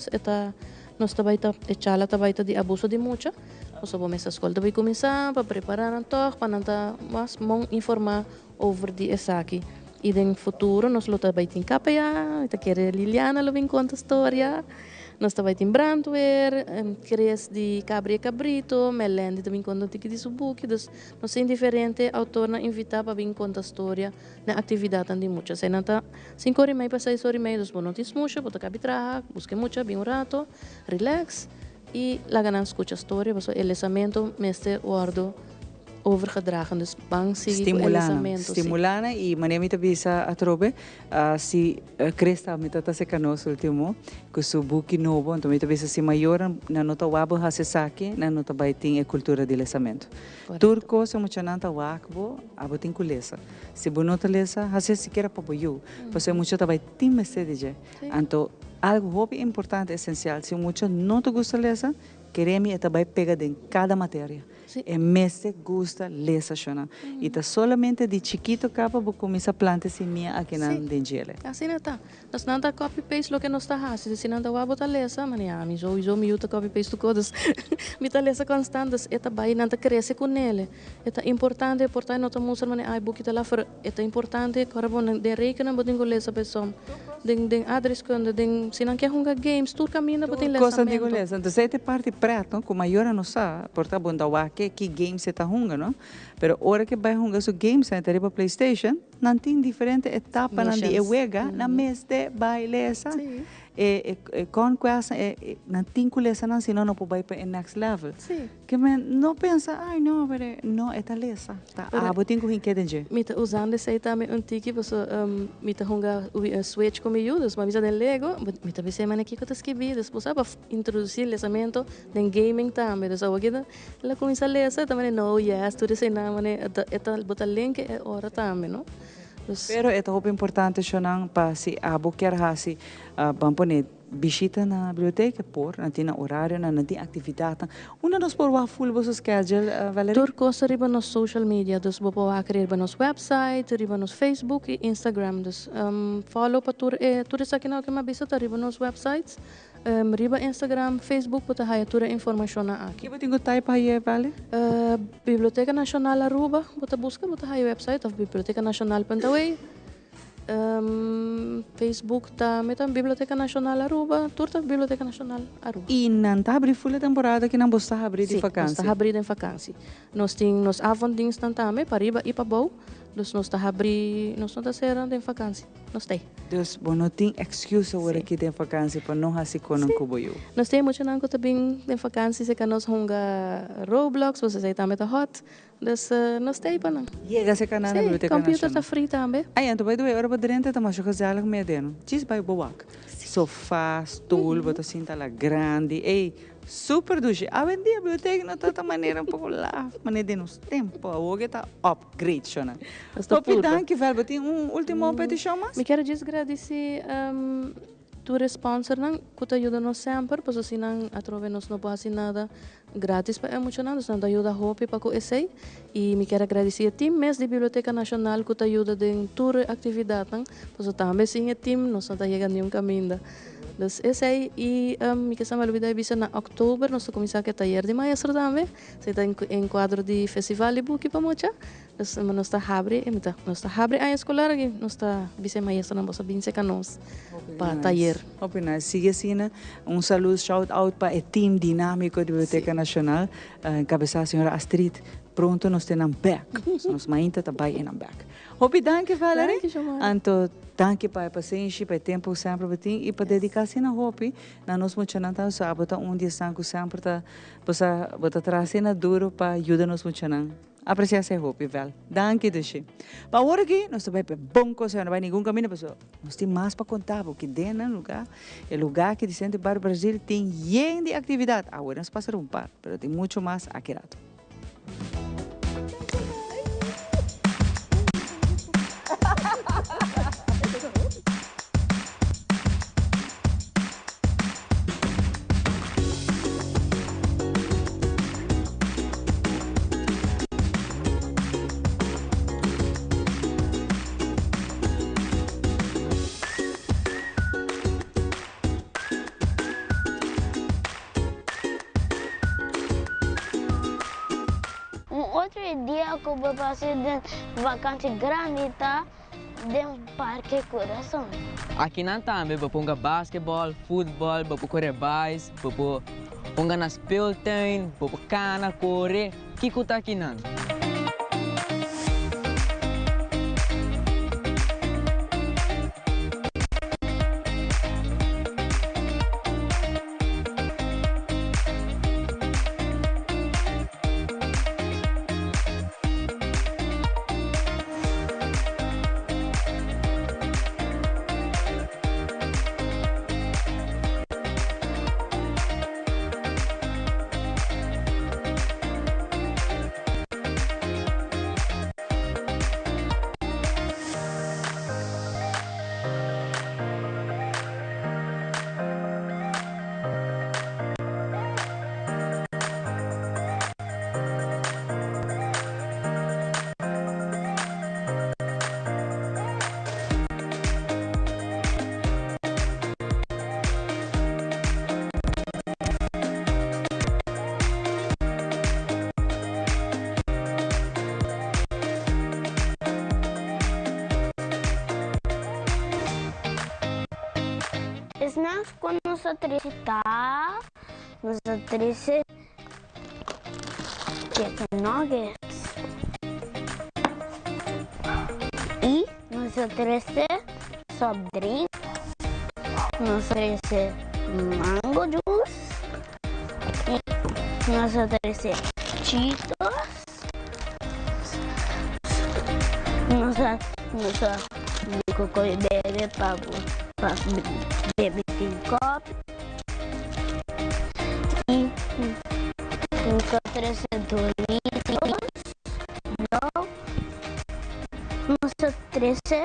S16: nós também echala também de abuso de mucha, nós vamos a escola também começar para preparar um toque, para não informar sobre essa aqui. E no futuro nós também temos capea, quer Liliana lo vem conta história. nós também tem brandwear, cres de cabra e cabrito, melende também quando tem que de subuki, dus nós tem diferente autor na invitar para vir contar história na atividade de muitas. Aí nanta 5 horas e meia para 6 horas e meia, dus bom notícias mucha, bota cabitraha, busque mucha, bem rato, relax e lá ganan escuta história, porque o elesamento meste guardo overgedragen, dus bang sigue com elesamento.
S1: Stimulana e maneira muito bisa a trobe, se cresta me tata se canos último, que su buki novo, então muito bisa se maior na nota wabo hase sake, na nota baiting e cultura de elesamento. Turco se mucha nanta wakbo, abotin kulesa. Se bonota lesa, hase siquiera paboyu, porque mucho tabai tim meste dije. Anto algo hobby importante, essencial, se mucho não te gusta lesa, queremos e também pega em cada matéria. E me gusta lesa shona. E tá solamente de chiquito capa vou começar a plantar semilla aqui na dengele.
S16: Assim não tá. Nós não tá copy paste lo que nós tá fazendo. Se não tá wabo tá lesa, mani a mi zo mi uta copy paste coisas. Mi tá lesa constantes. Eta bai não tá cresce com ele. Eta importante não tá mostrar mani ai buki tá lá for. Eta importante carbon de rekenen botin go lesa pessoa. Den adres quando den se não quer jogar games, tudo caminha botin lesa.
S1: Coisa digo lesa. Então essa parte prato, com maior não sa, porta bunda wake que game se tá junga, não? Pero hora que vai junga su game se para PlayStation, não tem diferente etapa na de ewega, na mes de bailesa. Com essa não tem culesa não, senão não pode ir para o next level. Que me não pensa, ai não, pero não é talesa. Tá, botin com hinque denge.
S16: Mita usando esse também tiki, porque mita junga switch com eu, dus mas mita Lego, mita bisa mana aqui que tá escrevi, dus para introduzir lesamento den gaming também, dus agora kita ela começa a lesa também não, yes, tudo isso na mana eta botar link é hora também, não?
S1: Pero é muito importante shonang para se abo quer hasi bampone visita na biblioteca por não tem horário não tem atividade uma dos por wa full bosso schedule Valerie
S16: Turco riba nos social media dus bopo wa criar nos website riba nos Facebook e Instagram dus follow pa tur essa aqui não que me visita riba nos websites riba Instagram, Facebook, pota haya tura informação na aqui.
S1: Que botin go type haya vale?
S16: Biblioteca Nacional Aruba, bota busca, bota haya website of Biblioteca Nacional Pantaway. Facebook também Biblioteca Nacional Aruba, turta Biblioteca Nacional Aruba.
S1: E não está abrindo full temporada que não está abrindo de vacância.
S16: Está abrindo em vacância. Nós temos nos avondings também para riba e para bom. Dus nós está abrindo, nós não está serando em vacância. Nós tem.
S1: Dus bom não tem excuse agora que tem vacância para não fazer com um cuboio.
S16: Nós temos muito não que também em vacância se que nós junga Roblox, você sai também tá hot. Dus nós tem para não.
S1: Chega se canal na biblioteca nacional.
S16: Computer tá free também.
S1: Aí então vai doer, ora para dentro tá mais gezellig meio dentro. Diz vai boak. Sofá, stool, bota cinta lá grande. Ei, super duche. A dia a biblioteca não tá maneira pouco lá, maneira de nos tempo. Hoje tá upgrade shona. Hope danke vel, botin último petição mas.
S16: Me quero agradecer tu sponsor não que ajuda nos sempre, porque se não atrove nos não pode nada grátis para emocionar, nos não ajuda hope para que esse e me quero agradecer a time mês de Biblioteca Nacional que ajuda em tour atividade, porque também sim a time nos não chega nenhum caminho. Dus esse aí e me quero saber vida bisa na outubro nós começar que taller de maestro também, se está em quadro de festival de book para mocha. Dus nós está abre, nós está abre a escolar aqui, nós está bisa maestro não posso vir se canos para taller.
S1: Opina, sigue assim, saludo shout out para o time dinâmico da Biblioteca Nacional, cabeça a senhora Astrid. Pronto nós temos back, nós mainta também em back. Hope danke Valerie. Anto danke para a paciência, para o tempo sempre batin e para dedicar-se na hope, na nós muito não tá só bota dia sanco sempre tá bota trazer na duro para ajudar nos muito não. Apreciar essa hope, vel. Danke deixe. Para agora aqui nós também bom coisa, não vai nenhum caminho, pessoal. Nós temos mais para contar, porque dentro do lugar, o lugar que dizem para o Brasil tem de atividade. Agora nós passamos par, mas tem muito mais aqui rato.
S17: Outro dia que eu vou fazer de vacância grande, tá? de um parque coração.
S18: Aqui não também, para ponga basquetebol, futebol, para correr bais, para ponga na speeltuin, para cana, correr, que tá aqui não.
S17: Nós, quando nos atricitar, nos atrice chicken nuggets. E nos atrice soft drink, nos atrice mango juice, e nos atrice Cheetos, nos cocoy bebe para bebe copo e nos atrice Doritos, não, nos atrice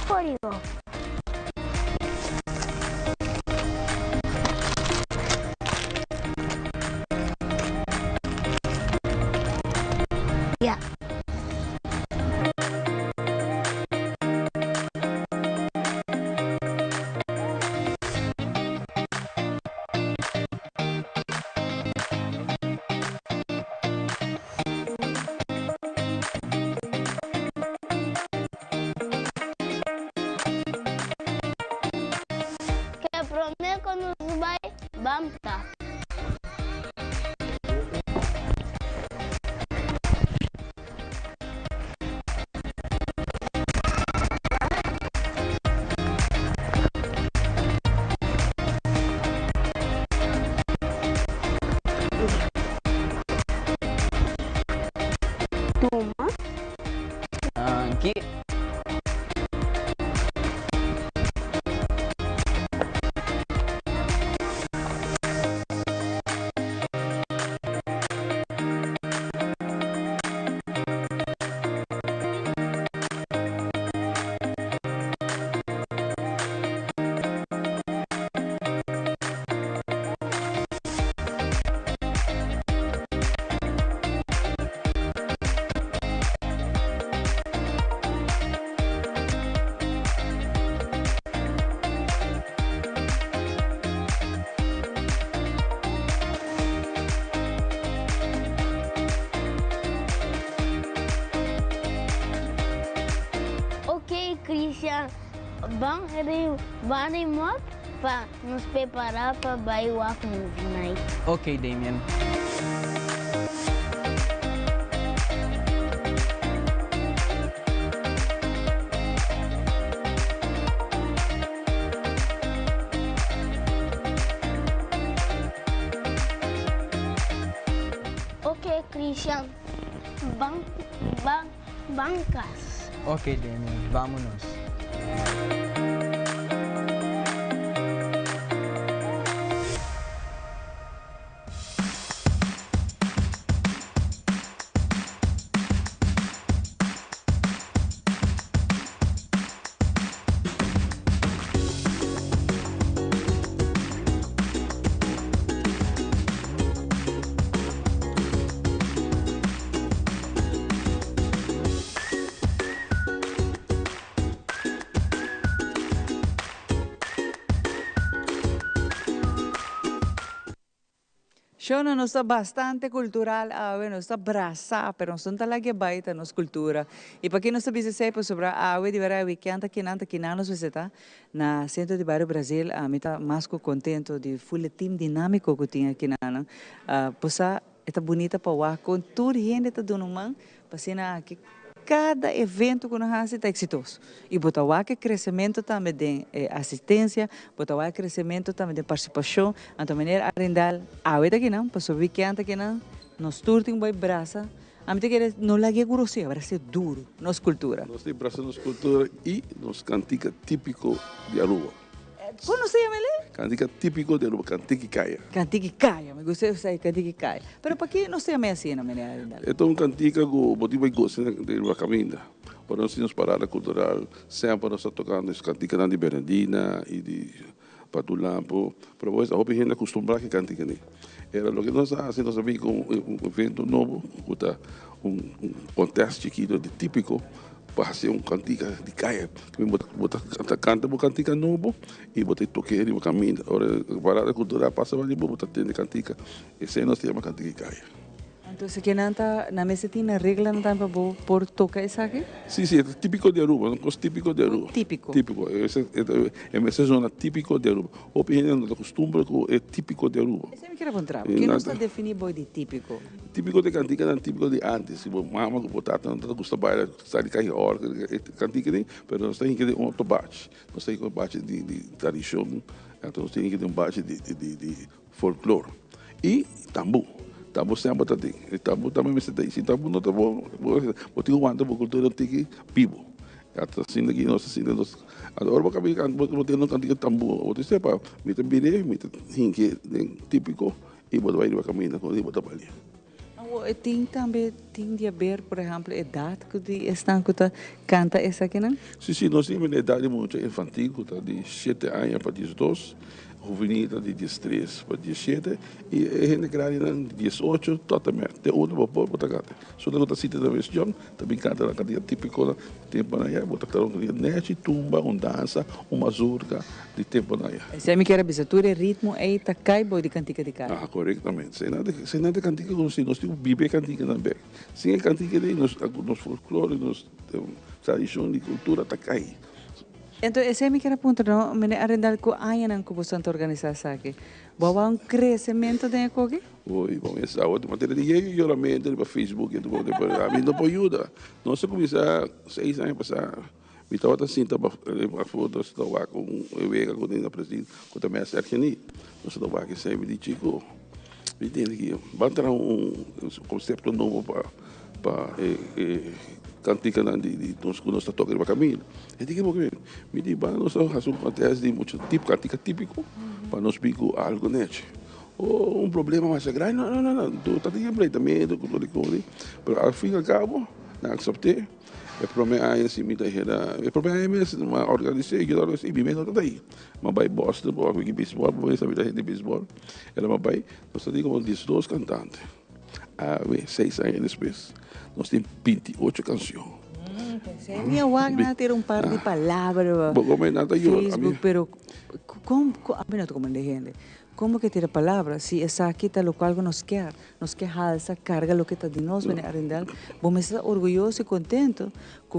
S17: Oreo. Yeah. Que prometo nos vai bamta. Toma.
S18: Aqui.
S17: Ok, Christian, vamos para nos preparar para o Walk Movie Night.
S18: Ok, Damien.
S17: Ok, Christian, bancas.
S18: Ok, Damien, vámonos.
S1: Yo no está bastante cultural, no está brasa, pero no está la que baita nos cultura. E para quem não sabe dizer sobre a água de verão, que anda aqui nos visita na centro de Barrio Brasil, a mim tá mais contento de full team dinâmico que tinha aqui na, possa é bonita para o com toda gente tá dando uma, para que cada evento que nós fazemos é exitoso. E botar o crescimento também de assistência, botar o crescimento também de participação, de maneira arrendar a água aqui não, para subir que anda aqui não, nós turtem um boi braça, a mim que não lague grosseiro, vai ser duro, nossa cultura.
S19: Nós temos braça nossa cultura e nos cantica típico de Aruba.
S1: Como se chama ele?
S19: Cantica típico de Aruba, cantica caia.
S1: Cantica caia, me gostei de sair cantica caia. Mas para que não se chama assim na maneira arrendar?
S19: É um cantica que o motivo gosta de Aruba caminha. Para nós temos parada cultural, sempre nós tocando esse cantica de Bernardina e de Patulampo, para nós a gente acostumbrada que cantica nem. Era o que nós fazemos, nós abrimos um evento novo, contexto chiquito de típico, para fazer cantica de caia. Canta uma cantica novo e botar toqueiro e caminho. Agora, a parada cultural passa para ali, botar tendo cantica. Esse aí nós temos cantica de caia.
S1: Então, que na mesa tem a regra não para por tocar isso aqui?
S19: Sim, é típico de Aruba, é típico de Aruba.
S1: Típico.
S19: Típico, é uma zona típico de Aruba. O que a gente acostuma é típico de Aruba.
S1: Isso é me quer perguntar, por que não está definido de típico?
S19: Típico de cantica não é típico de antes. Se mama com batata, não gosta de sair de cair hora, cantica nem, mas nós temos que ter um outro bate. Nós temos um bate de tradição, então nós temos que ter um bate de folclore. E tambu. Tamu sempre está aí. Tamu também me senta aí. Se tamu não está bom, eu tenho uma cultura antiga vivo. Até assim aqui nós agora vou acabar vou ter um cantiga tambu. Vou dizer para me tem bire, me tem hinque típico e vou ir para caminhar com ele vou trabalhar.
S1: Tem também de ver, por exemplo, a idade que estão que canta essa aqui não?
S19: Sim, nós temos uma idade muito infantil, de 7 anos para 12. Juvenil de 13 para 17 e a gente grande de 18 totalmente. Tem outro para botar cá. Só que eu estou na região, também canta na cadeia típica do tempo na ia, botar cá um net, tumba, dança, mazurca de tempo na ia.
S1: Se a mim quer abisatura, ritmo, aí tá caibo de cantica de cara.
S19: Corretamente. Sem nada cantica como se nós temos bíblia cantica também. Sem a cantica de nos folclore, nos tradição e cultura tá cai.
S1: Então, esse é me quer apontar, não? Me arrendar com a ainda que você está organizando aqui. Boa crescimento de aqui?
S19: Oi, bom, essa outra matéria de eu para Facebook, a mim não pode ajudar. Nós começamos 6 anos passados. Me estava assim, estava a foto, estava com o Vega, com o presidente, com o mestre Arquini. Nós estava aqui sempre de Chico. Me tem aqui, vai entrar conceito novo para cantica de nós que nós está tocando para caminho. Eu digo porque me diz, nós fazemos contexto de muito tipo cantica típico para nós bico algo nete. Ou problema mais grande, não, tu está de completamente, mas ao fim e ao cabo, não acceptei. O problema é assim, o problema é mesmo, uma organização que nós vivemos não daí. Mas vai Boston, porque beisebol, porque sabe da gente de beisebol, ela vai, nós estamos com 12 cantantes. 6 anos depois, nós temos 28 canções.
S1: Minha Wagner ter um par de palavras. Facebook, pero como gente? Como que ter a palavra? Se essa aqui está local que nos quer essa carga lo que está de nós, vem arrendar, vamos estar orgulhosos e contentos que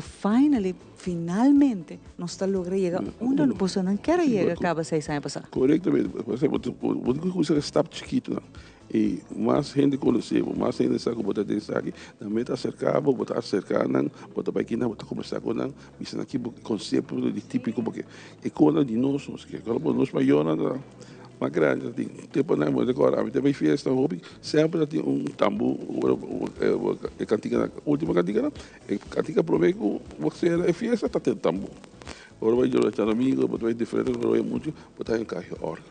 S1: finalmente nós está logrando chegar onde a pessoa não quer chegar, acaba 6 anos passar.
S19: Corretamente, você pode estar chiquito, não? E mais gente conhece, mais gente sabe que botar desse aqui, também está cercado, botar cercado, botar para aqui, botar conversar com nós, isso aqui é conceito de típico porque é coisa de nós, que quando nós maiores mais grande, tempo não é agora, a também festa, sempre tem tambu, cantiga, última cantiga, cantiga promete que você é festa, está tendo tambu. Agora vai jogar amigo, vai diferente, vai muito, botar em carro, hora.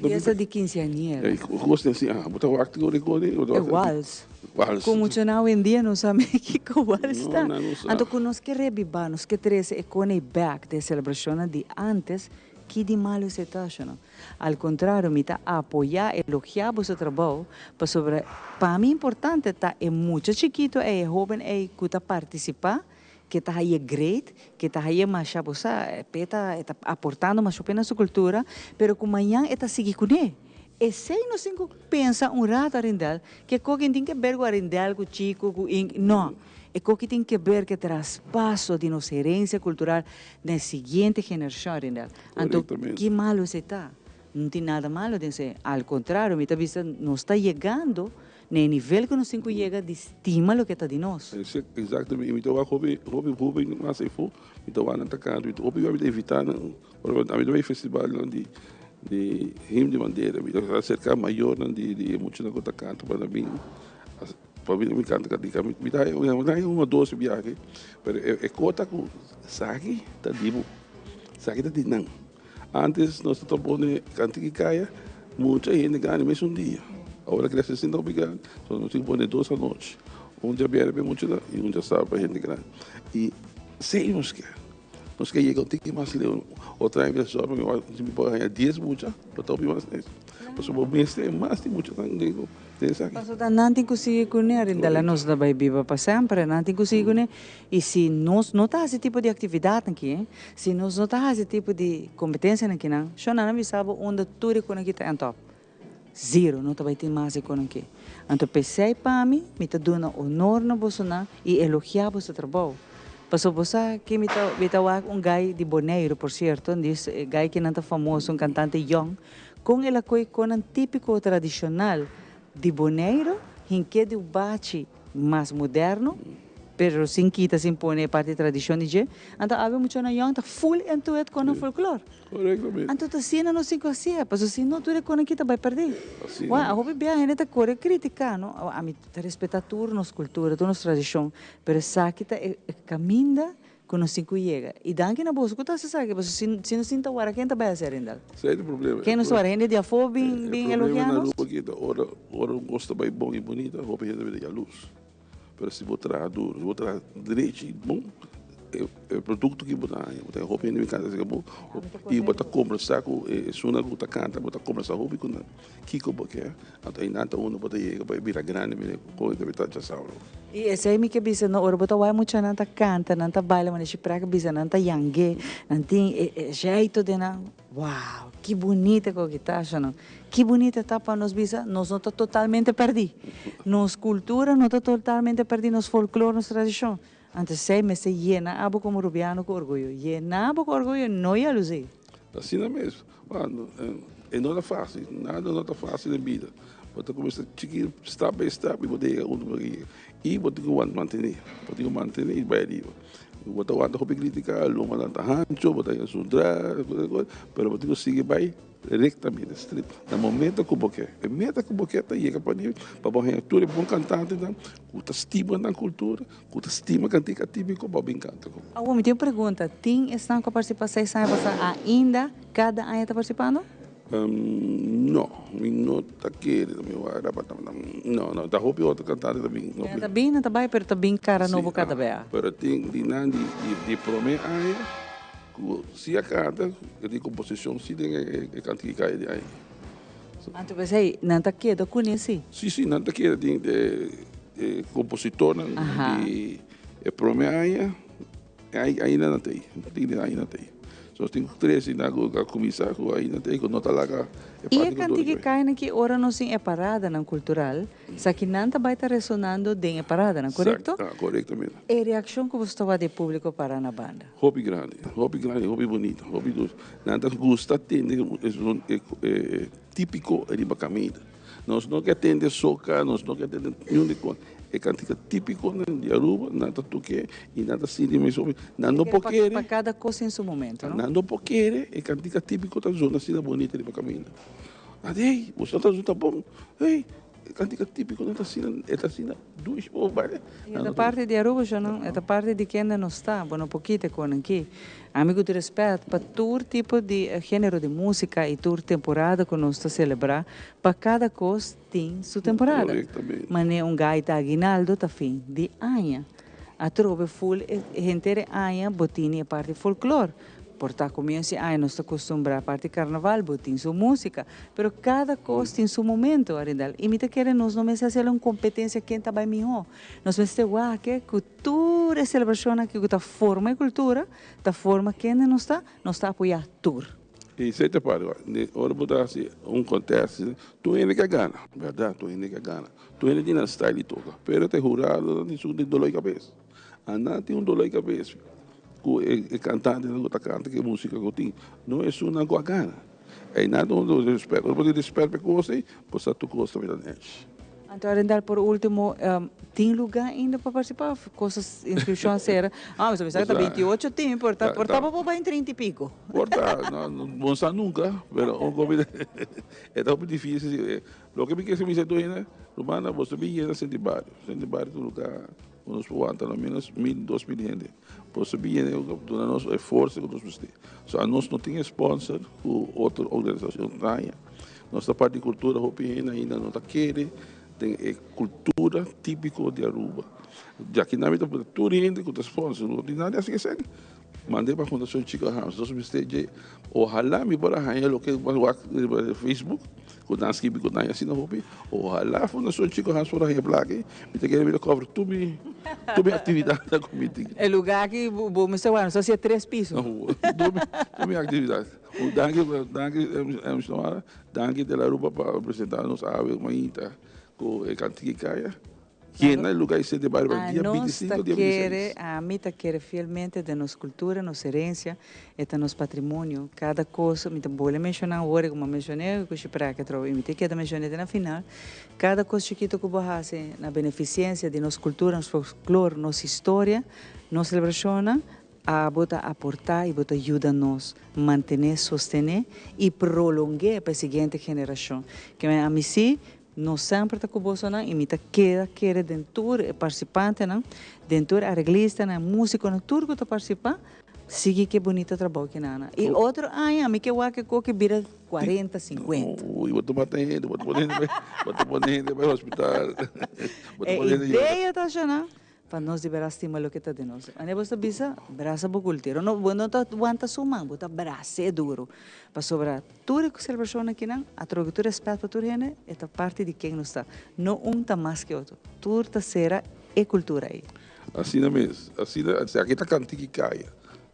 S1: E essa de quinceañera?
S19: Gosto assim, botar o acto de
S1: é vals. Como hoje em dia não sabe que vals está. Então, quando nós queremos revivar, nós queremos ter esse back de celebração de antes, que de malo se está, não? Al contrário, me está apoiar, elogiar o seu trabalho, para mim importante está é muito chiquito, é jovem, é que está participar, que está aí great, que está aí mais está aportando mais pena a sua cultura, pero que amanhã está seguir com ele. E se nós cinco pensa rato arindal, que coque tem que ver com arindal, com chico, com não. É coque tem que ver que traspasso de nossa herência cultural na seguinte geração arindal. Então, que malo você está? Não tem nada malo de ser. Ao contrário, me vista não está chegando no nível que nós cinco chega de estima o que está de nós.
S19: Exatamente. Então, a hobby mas se for, então a nanta canto, então hobby vai evitar, a mim vai festival de him de bandeira, me acercar maior de muito na conta canto para mim me canta me dá uma doce viagem, mas é cota com saque tá dibo, saque tá de não. Antes nós estávamos canta que caia, muita gente ganha mesmo dia. Agora que se senta obrigado, só nós temos que pôr 2 à noite. Já vier bem muito lá e já sabe para gente grande. E sei nós que chega um tique mais leão, outra vez só para me pôr ganhar 10 muito, para estar bem mais nisso. Mas o mês tem mais de muito tanto.
S1: Pastor, não tem conseguir conhecer, ainda nós da viva para sempre, não tem conseguir conhecer. E se nós não tá esse tipo de atividade aqui, se nós não tá esse tipo de competência aqui, não, só não sabe onde tudo que aqui está em top. Zero, não vai ter mais aqui. Então, pensei para mim, me está dando honor na você e elogiar você trabalho. Pastor, você que me está gai de Bonaire, por certo, diz gai que não está famoso, cantante young, com ele com um típico tradicional de Bonaire, em que de bate mais moderno, pero sem quita, sem pôr parte tradição de je. Então, havia muito na young, está full entuet com o folclore.
S19: Corretamente.
S1: Então, tá sendo não se conhecia, mas se não tudo com aqui vai perder. Uau, a hobby bem a gente corre criticar, não? A mim respeitar tudo nossa cultura, toda nossa tradição, pero sabe que é caminha com nós cinco chega. E daqui na bolsa, que você sabe, mas se não sinta o ar, quem tá bem a ser ainda?
S19: Sei o problema.
S1: Quem não sabe, ainda de afo bem elogiados.
S19: O problema é que ora gosta bem bom e bonita, a roupa deve ter a luz. Pero se botar duro, se botar direito e bom, é produto que botar roupa em casa, e botar compra saco, suna botar canta, botar compra essa roupa com que porque então aí nada uno botar chega para virar grande, me coisa deve estar já sauro.
S1: E esse aí me que bisa no ora botar vai muito nanta canta, nanta baila, mas se praga bisa nanta yangue, nanti jeito de na, uau, que bonita que tá, não? Que bonita tá para nós bisa, nós não tá totalmente perdi, nossa cultura não tá totalmente perdi, nosso folclore, nossa tradição. Antes 6 meses llena abo como rubiano com orgulho. Llena abo com orgulho, não ia luzir.
S19: Assim é mesmo. É nada fácil, nada fácil na vida. Você começa a chiquinho, step by step, e você e você manter e vai ali. Você vai a criticar, não vai dar rancho, você vai sudar, mas você consegue vai rectamente, no momento que você quer. No momento que você quer, chega para mim, para você tudo bom cantante, você estima na cultura, você estima cantica típico, para bem cantar.
S1: Agora, me tem uma pergunta, estão com a participação ainda, cada ano está participando?
S19: Não, não está querendo, não, está roupa outra cantante também.
S1: Está bem, não está bem, mas está bem cara novo cada vez.
S19: Mas tem de prometer se a canta, de composição, se tem cantica que cai de aí.
S1: Então, você aí, não está querendo conhecer?
S19: Sim, não está querendo, tem compositor, de prometer aí não tem, aí não tem. Só tem 13 na comissão, aí não tem, não está lá.
S1: E a cantiga que cai aqui, ora não se é parada na cultural, só que não está vai estar ressonando de parada, não correto?
S19: Corretamente.
S1: E a reação que você estava de público para na banda?
S19: Hobby grande, hobby bonito, hobby doce. Nada gusta atender, é típico de Bacamida. Nós não queremos atender soca, nós não queremos atender nenhum de coisa. É cantiga típico de Aruba, nada toque e nada assim de mais sobre. Não pode
S1: para cada coisa em seu momento, não?
S19: Não pode querer, é cantiga típico da zona assim bonita de Bacamida. Ei, você está junto bom? Ei, cantiga típico da assim, é assim, duas vale.
S1: E da parte de Aruba, já não, é da parte de quem ainda não está, bom, um pouquinho com aqui. Amigo de respeito, para todo tipo de gênero de música e toda temporada que nós estamos celebrar, para cada coisa tem sua temporada. Mas um gaita aguinaldo está fim de anha. A trova full gente anha, botini a parte folclore. Porta comienza a nós acostumbramos a parte carnaval, botin sua música, pero cada coisa tem seu momento, arindal. E me te querem nós não me fazer uma competência quem está bem melhor. Nós me dizer, que cultura é celebração que está forma e cultura, está forma quem não está apoiar tudo.
S19: E você te para, ora botar assim, conteste, tu ainda que gana, verdade? Tu ainda que gana. Tu ainda tem style e toca. Pero te jurado, não tem dolor de cabeça. Ana tem dolor de cabeça. O cantante não está cantando, que música que tem. Não é só na gana. É nada onde eu espero. Eu posso esperar para você, pois tu gosta de ver.
S1: Então, Arendal, por último, tem lugar ainda para participar? Coisas, inscrições será. Mas você sabe que está 28 tem, portanto, para em 30 e pico.
S19: Portanto, não sabe nunca, mas é tão difícil. O que me quer me dizer, né? Romana, você vem a Sentibar do lugar, nos aguanta no menos 1.000, 2.000 gente. Você vem do nosso esforço que nós temos. Nós não temos sponsor, outra organização tem. Nossa parte de cultura, ainda não está querendo. Tem cultura típica de Aruba. Já que na minha tudo ainda com os sponsors, não tem nada assim que segue. Mandei para a Fundação Chico Ramos, nós me ojalá me para ganhar o que no Facebook, com o que com nós assim na roupa. Ojalá a Fundação Chico Ramos para ganhar placa, me tem que ver cobre tudo minha atividade da comida.
S1: É lugar que vou me saber, só se é 3 pisos.
S19: Tudo minha atividade. Danke de la Aruba para apresentar-nos a ave maíta. Com a cantiga caia, que no lugar de ser barba dia 25 de abril.
S1: A mim quer fielmente de nossa cultura, nossa herência, e de nosso patrimônio. Cada coisa, me vou mencionar agora, como mencionei, que eu para que trovo, me tem que mencionar na final. Cada coisa chiquito que eu faço na beneficência de nossa cultura, nosso folclore, nossa história, nossa celebração, a bota aportar e bota ajuda nos manter, sostener e prolongar para a seguinte geração. Que a mim sim não sempre está com você, não, e me está quer dentro participante, não, dentro arreglista, não, músico, não, tudo que está participando, sigue que bonito trabalho que não. E outro, a mim que eu acho que vira 40, 50.
S19: Eu vou tomar gente, vou tomar gente para o hospital.
S1: Ideia está achando, para nós liberar estímulo que está de nós. A gente você bisa, braça buculteiro, não está aguenta sumar, bota braço é duro. Para sobrar tudo que a pessoa aqui não, a troca respeito para tudo gente, é parte de quem não está. Não está mais que outro. Tudo será e cultura aí.
S19: Assim mesmo, aqui está cantiga que caia,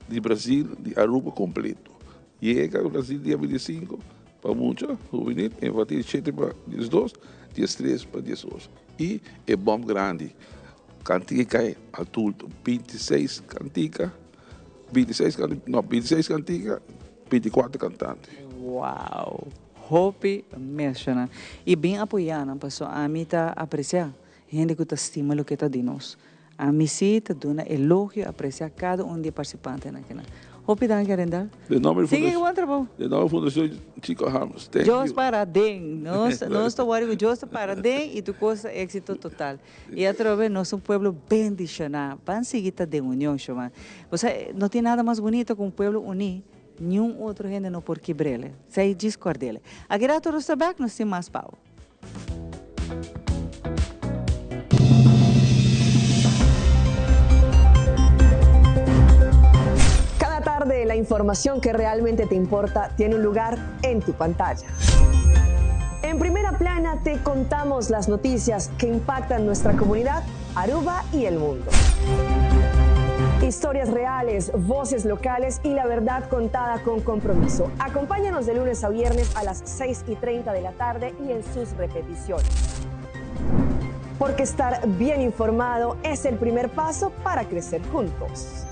S19: de Brasil, de Aruba completo. E é o Brasil dia 25, para muitos, juvenil, infantil 7 para 12, 13 para 18. E é bom grande. Cantiga cai adulto, 26 cantiga, 26 cantiga, 24 cantantes.
S1: Uau! Hope mesmo. E bem apoiando, pessoal, a mim está apreciar, gente que está estimando o que está de nós. A mim sim está dando elogio, apreciar cada de participantes naquela. Hope danke, Arendal. Sigue com o trabalho.
S19: De nova Fundação Chico Ramos.
S1: Deus parabéns. Nós estamos agora com Deus parabéns e tu coisa êxito total. E através nós somos um povo bendicionado. Van seguir de união, chama. Você não tem nada mais bonito que um povo unido. Nenhum outro gente não pode quebrar. Sai discordar. Aqui na Toros Tabaco nós temos mais pau.
S20: La información que realmente te importa tiene un lugar en tu pantalla. En Primera Plana te contamos las noticias que impactan nuestra comunidad, Aruba y el mundo. Historias reales, voces locales y la verdad contada con compromiso. Acompáñanos de lunes a viernes a las 6:30 de la tarde y en sus repeticiones. Porque estar bien informado es el primer paso para crecer juntos.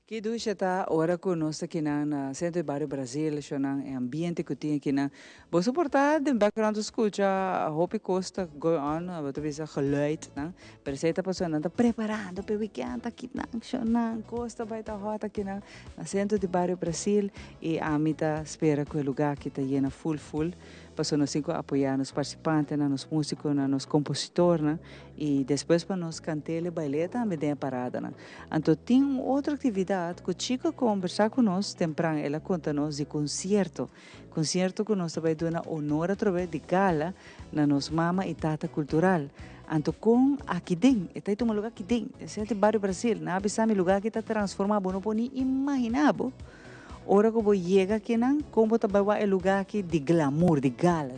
S1: Que ducha tá ora conosco aqui na centro do bairro Brasil, chonang ambiente que tem aqui na. Vou suportar de background escuta a Hopi Costa go on, wat is geluid, né? Pero você tá passando, tá preparando para o weekend aqui na chonang Costa vai tá hot aqui na centro do bairro Brasil e a mita espera que o lugar que tá llena full. Passou nós cinco apoiar nos participantes, nos músicos, nos compositores, né? E depois para nós cantar e bailar também tem a parada, né? Então tem outra atividade que o Chico conversar com nós temprano, ela conta nós de concerto que nós vai dar honor através de gala na nossa mama e tata cultural. Então com aqui dentro, está em um lugar aqui dentro, esse é o bairro Brasil, na abisame lugar que está transformado, não pode imaginar. Ora que você chega aqui, como você vai ao lugar aqui de glamour, de gala.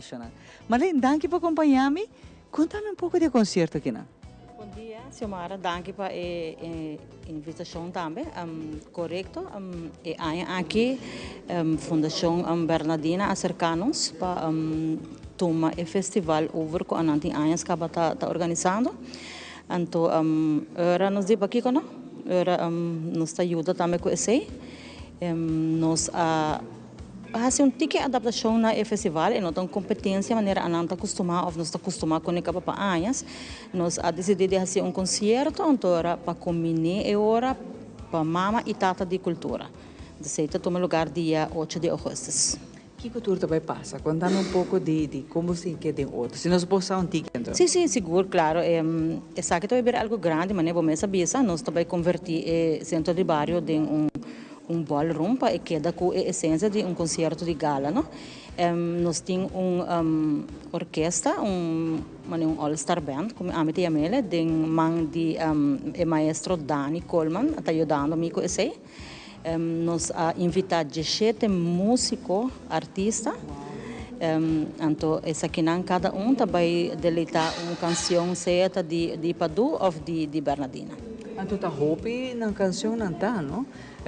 S1: Mas, danke por acompanhar-me. Conta-me um pouco de concerto aqui.
S21: Bom dia, Xiomara. Danke por a invitação também. Correto. Aqui, Fundação Bernardina acerca-nos para tomar o festival over que há anos que está organizando. Então, ora nos diz aqui, ora nos ajuda também com isso. Nós fazemos uma adaptação na festival e nós temos competência maneira a não estar acostumado ou nós estamos acostumados com o para anos. Nós decidimos fazer concerto para combinar e ora para mama e tata de cultura. Deseita toma lugar dia 8 de agosto.
S1: Que cultura também passa? Conta-me um pouco de como se queda em outro. Se nós possamos um ticket.
S21: Sim, seguro, claro. Essa que vai ser algo grande, mas não vamos saber, nós também convertir o centro de bairro em um ballroom para queda com a essência de concerto de gala, não? Nós temos orquestra, all-star band, como a minha amiga, de maestro Dani Coleman, está ajudando a com isso. Nós invitamos 17 músicos, artistas. Então, essa aqui cada vai deleitar uma canção certa de Padu ou de Bernardina.
S1: Então, tá hopi na canção não tá, não?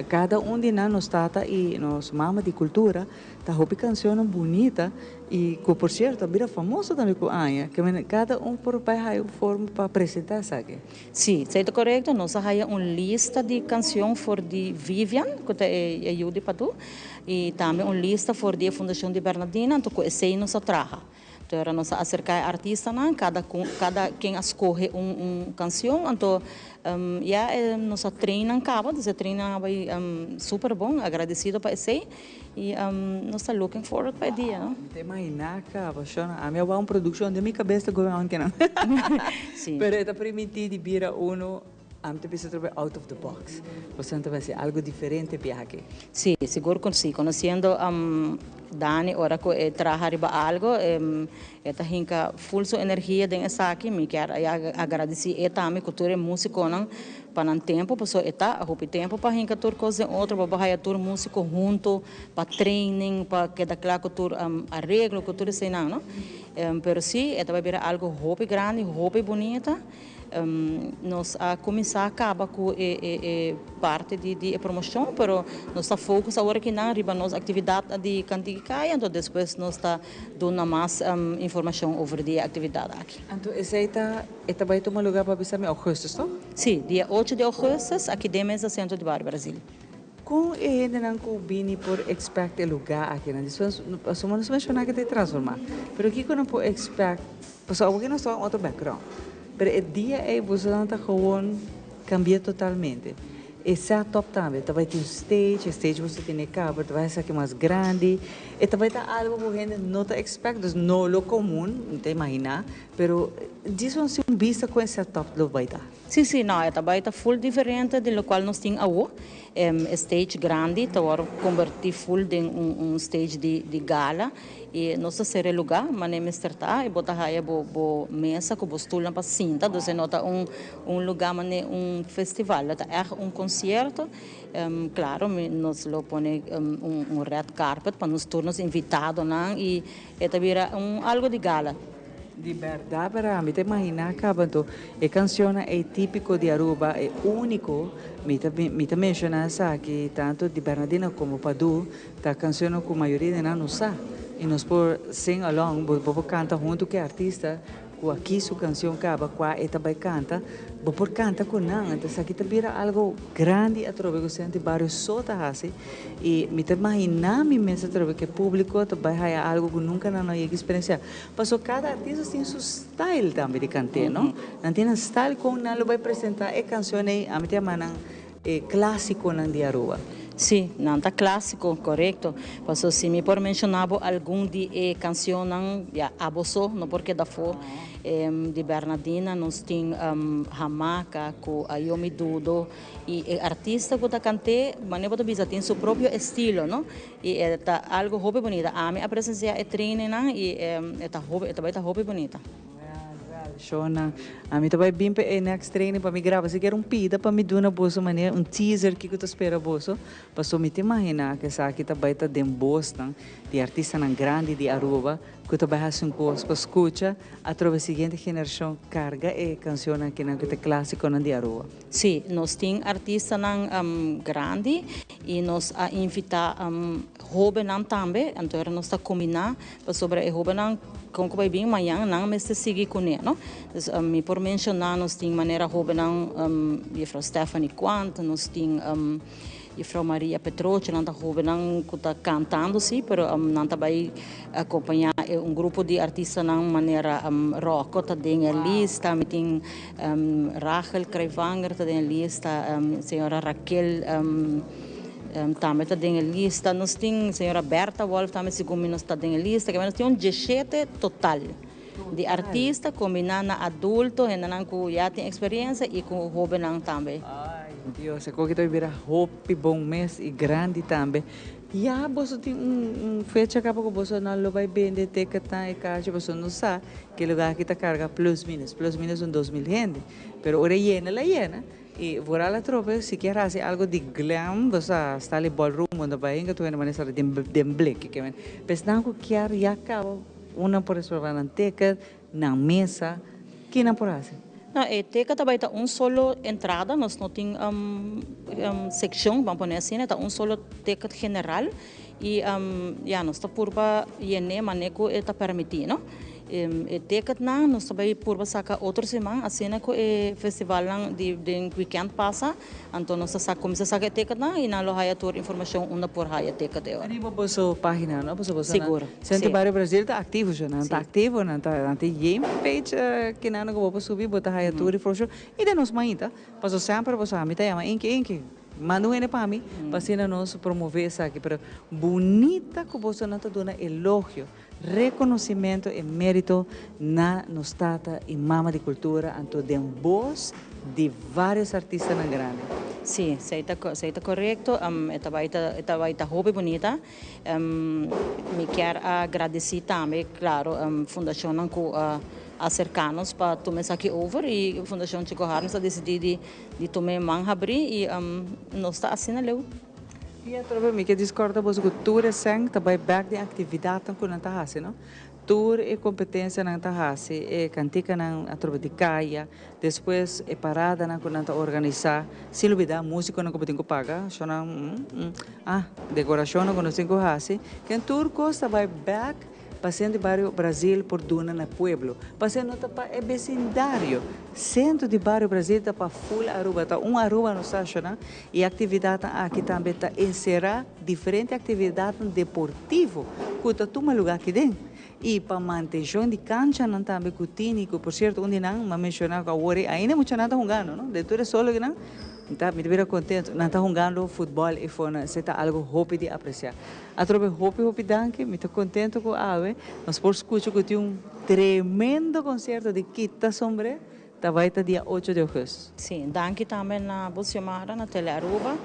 S1: Cada de nós tata e nos mama de cultura, tá hopi canção bonita e que por certo vira famoso também com Anya, que cada por pai forma para apresentar sabe?
S21: Sim, certo correto. Nós temos uma lista de canções for de Vivian, que é ajuda para tu, e também uma lista for de Fundação de Bernardina, então que esse nos atraja. Então, nós acercar artista, cada quem escolhe uma canção, então nós treinamos cabo, nós treinamos super bom, agradecido para esse e nós estamos looking forward para o dia, não?
S1: Tem mais nada, a minha uma produção de minha cabeça governo que não. Sim. Pero está permitido vir uno te precisa trabalhar out of the box. Portanto, vai ser algo diferente para aqui.
S21: Sim, seguro que sim. Conhecendo Dani, ora que trabalhar algo, esta hinca full sua energia dentro aqui, me quero agradecer e também que tu é músico não para um tempo, pessoa eta a roupa tempo para hinca tur coisa outra para bahia tur músico junto para training, para que da claro que tur arreglo que tur sei não, pero sim, esta vai vir algo roupa grande, roupa bonita. Nós a começar acaba com parte de promoção, pero nós está foco agora que não riba nossa atividade de cantiga, então depois nós está dando mais informação sobre a atividade aqui.
S1: Então essa vai tomar lugar para avisar em agosto, não?
S21: Sim, dia 8 de agosto aqui dentro do centro de Bairro Brasil.
S1: Com ele não combine por expect o lugar aqui, né? Somos mencionar que te transformar, pero aqui quando por expect, pessoal, porque nós temos outro background. Pero o dia você não está gewoon cambia totalmente. Esse é top também. Vai ter um stage você tem cabo, vai ser aqui mais grande. E vai ter algo que você não está expect, não é comum, não te imaginar. Pero diz você vista com esse top do vai estar.
S21: Sim, não, vai estar full diferente do qual nós temos agora. Stage grande, está convertido full em stage de gala. E nós temos lugar, mas nem está e botar aí mesa com postula para cinta, então nota lugar, mas festival, é concerto, claro, nós lo pone red carpet para nos turnos invitados, e vira algo de gala.
S1: De verdade, para mim, te imaginar que a canção é típico de Aruba, é único. Me te menciona que tanto de Bernardina como Padu, a canção que a maioria de nós não sabe. E nós por sing along, por cantar junto com o artista, aqui sua canção acaba, qua eta vai canta, bo por canta com não, então aqui tá vira algo grande a trove que sente vários sota hasi e me te imagina me mesa trove que público tá vai haya algo que nunca não ia experienciar. Passou cada artista tem seu style também de cantar, não? Não tem style com não lo vai apresentar e canção aí a me te manan clássico não de Aruba.
S21: Sim, não está clássico, correto. Passou se me por mencionar algum de canção não já abossou, não porque da for de Bernardina nós tem Hamaca com a Yomi Dudo e artista que tá cante, mas não bisa tem seu próprio estilo, não? E tá algo hobby bonita. A minha presença é treino não e tá hobby bonita.
S1: Shona, a mim também bem para next training para me gravar, se quer pida para me dar na bolsa maneira teaser que eu tô espera bolso, para me te imaginar que essa aqui também tá de Boston, de artista nan grande de Aruba, que também faz coisa para escutar, através da seguinte geração carga e canção que não é clássico nan de Aruba.
S21: Sim, nós tem artista nan grande e nós a invitar hobby nan também, então nós tá combinar para sobre o hobby nan como vai bem amanhã não me se seguir com ele, não? Me por mencionar nós tem maneira hobby não de Frau Stephanie Quant, nós tem de Frau Maria Petroci, não tá hobby não que tá cantando sim, pero não tá vai acompanhar grupo de artistas não maneira rock, tá dentro lista, me tem Rachel Kreivanger, tá dentro lista, senhora Raquel também está dentro da lista, nós temos a senhora Berta Wolf, também segundo nós está dentro da lista, que nós temos 17 total de artista combinando adulto, que já tem experiência e com o hobby também.
S1: Ai, Deus, é que vira hobby bom mês e grande também. Já você tem fecha que você não vai vender teca e caixa, você não sabe que lugar que está carga plus minus 2.000 gente, pero ora la llena. E vorrà la tropa, se quer fazer algo de glam, você está ali ballroom, onde vai enga tu maneira de black, que men. Pensando que quer já acaba uma por isso na teca, na mesa, que não por fazer.
S21: Não, a teca também tá solo entrada, nós não tem seção, vamos pôr assim, tá solo teca general e já nós tá por para iené maneco está permitido. Tekat na nós também por sacar outra semana assim que o festival de weekend passa então nós começa a sacar tekat na e na loja toda informação onde por haya tekat é
S1: ali vou sua página não você
S21: seguro
S1: Centro Bairro Brasil está ativo já não está ativo não está tem game page que não que vou subir botar haya toda informação e de nós mainta passo sempre você a mita chama inque manda para mim para nós promover isso aqui para bonita que você não está dando elogio reconhecimento e mérito na nostata e mama de cultura anto de voz de vários artistas na grande.
S21: Sim, se está correto, esta vai estar hobby bonita. Me quero agradecer também, claro, Fundação Nanco a cercanos para tomar aqui over e a Fundação Chico Harms a decidir de tomar manhabri e nós está assim na leu.
S1: E a tropa me que discorda você que tour é sang também back de atividade que não está assim, não? Tour é competência não está assim, é cantica não a tropa de caia, depois é parada não não está organizar, se lubida música não tem que pagar, só não decoração não tem que assim, que tour costa vai back passando de Barrio Brasil por Duna no Pueblo. Passando para o vecindário. Centro de Barrio Brasil está para full Aruba. Está Aruba no estação. E a atividade aqui também está encerrar diferentes atividades deportivas. Que está todo lugar aqui dentro. E para manter jogo de cancha não também que tem, que por certo onde não, mas mencionar que agora ainda muito nada jogando, não? De tudo solo que não. Então, me devia contente, não está jogando futebol e fona, se está algo hobby de apreciar. A tropa hobby danke, me estou contente com a ave, nós por escutar que tem tremendo concerto de Kita Sombre, vai estar dia 8 de agosto.
S21: Sim, danke também na Bolsomara, na Tele Aruba.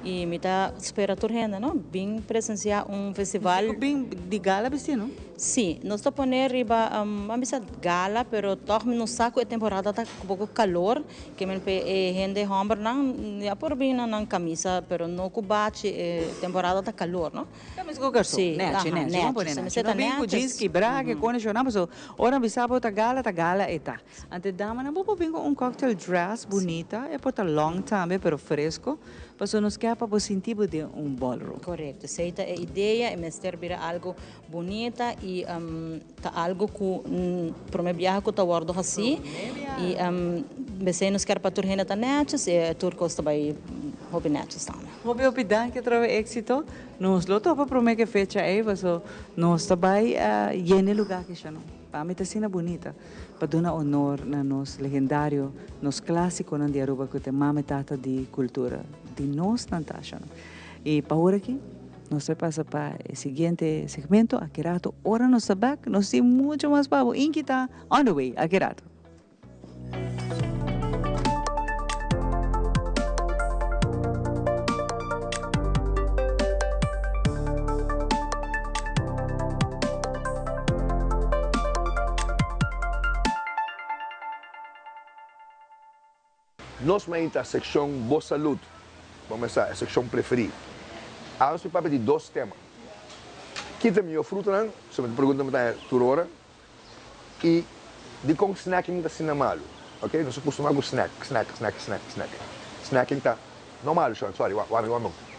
S21: E me dá espera torrenda, não? Bem presenciar festival.
S1: Bem de gala, não?
S21: Sim, nós estamos pondo riba, vamos gala, pero toch no saco a temporada tá com pouco calor, que me gente homem não, já por bem na camisa, pero não com bate, temporada tá calor, não?
S1: Mas com garçom, né? Não pode né? Não bem com jeans quebrar, que condicionar, mas ora me sabe tá gala e tá. Ante dama não vou vir com cocktail dress bonita, é por tá long também, pero fresco. Mas nos quer para sentir de ballroom.
S21: Correto. Aceita a ideia, é mestre vira algo bonita e e tá algo que para me viajar que tá guardo assim e vecinos quer para turhena tá netos e turcos também hobby netos também.
S1: Hobby dan que trove éxito. Nos lo topa para me que fecha aí, so nos também llene lugar que já não. Para mim tá sendo bonita. Para dar honor na nos legendário, nos clássico na de Aruba que tem mama tata de cultura de nós na taxa. E para agora aqui nós passa para o seguinte segmento, aqui rato, ora nos back, nos tem muito mais pavo, inquita, on the way, aqui rato.
S4: Nós vamos a secção Boa Saúde, vamos começar a secção preferida. Há um papel de 2 temas. Kita minha fruta não, se me pergunta me dá por hora. E de com snacking está sendo malo, ok? Nós costumamos com snack. Snacking está normal, sorry,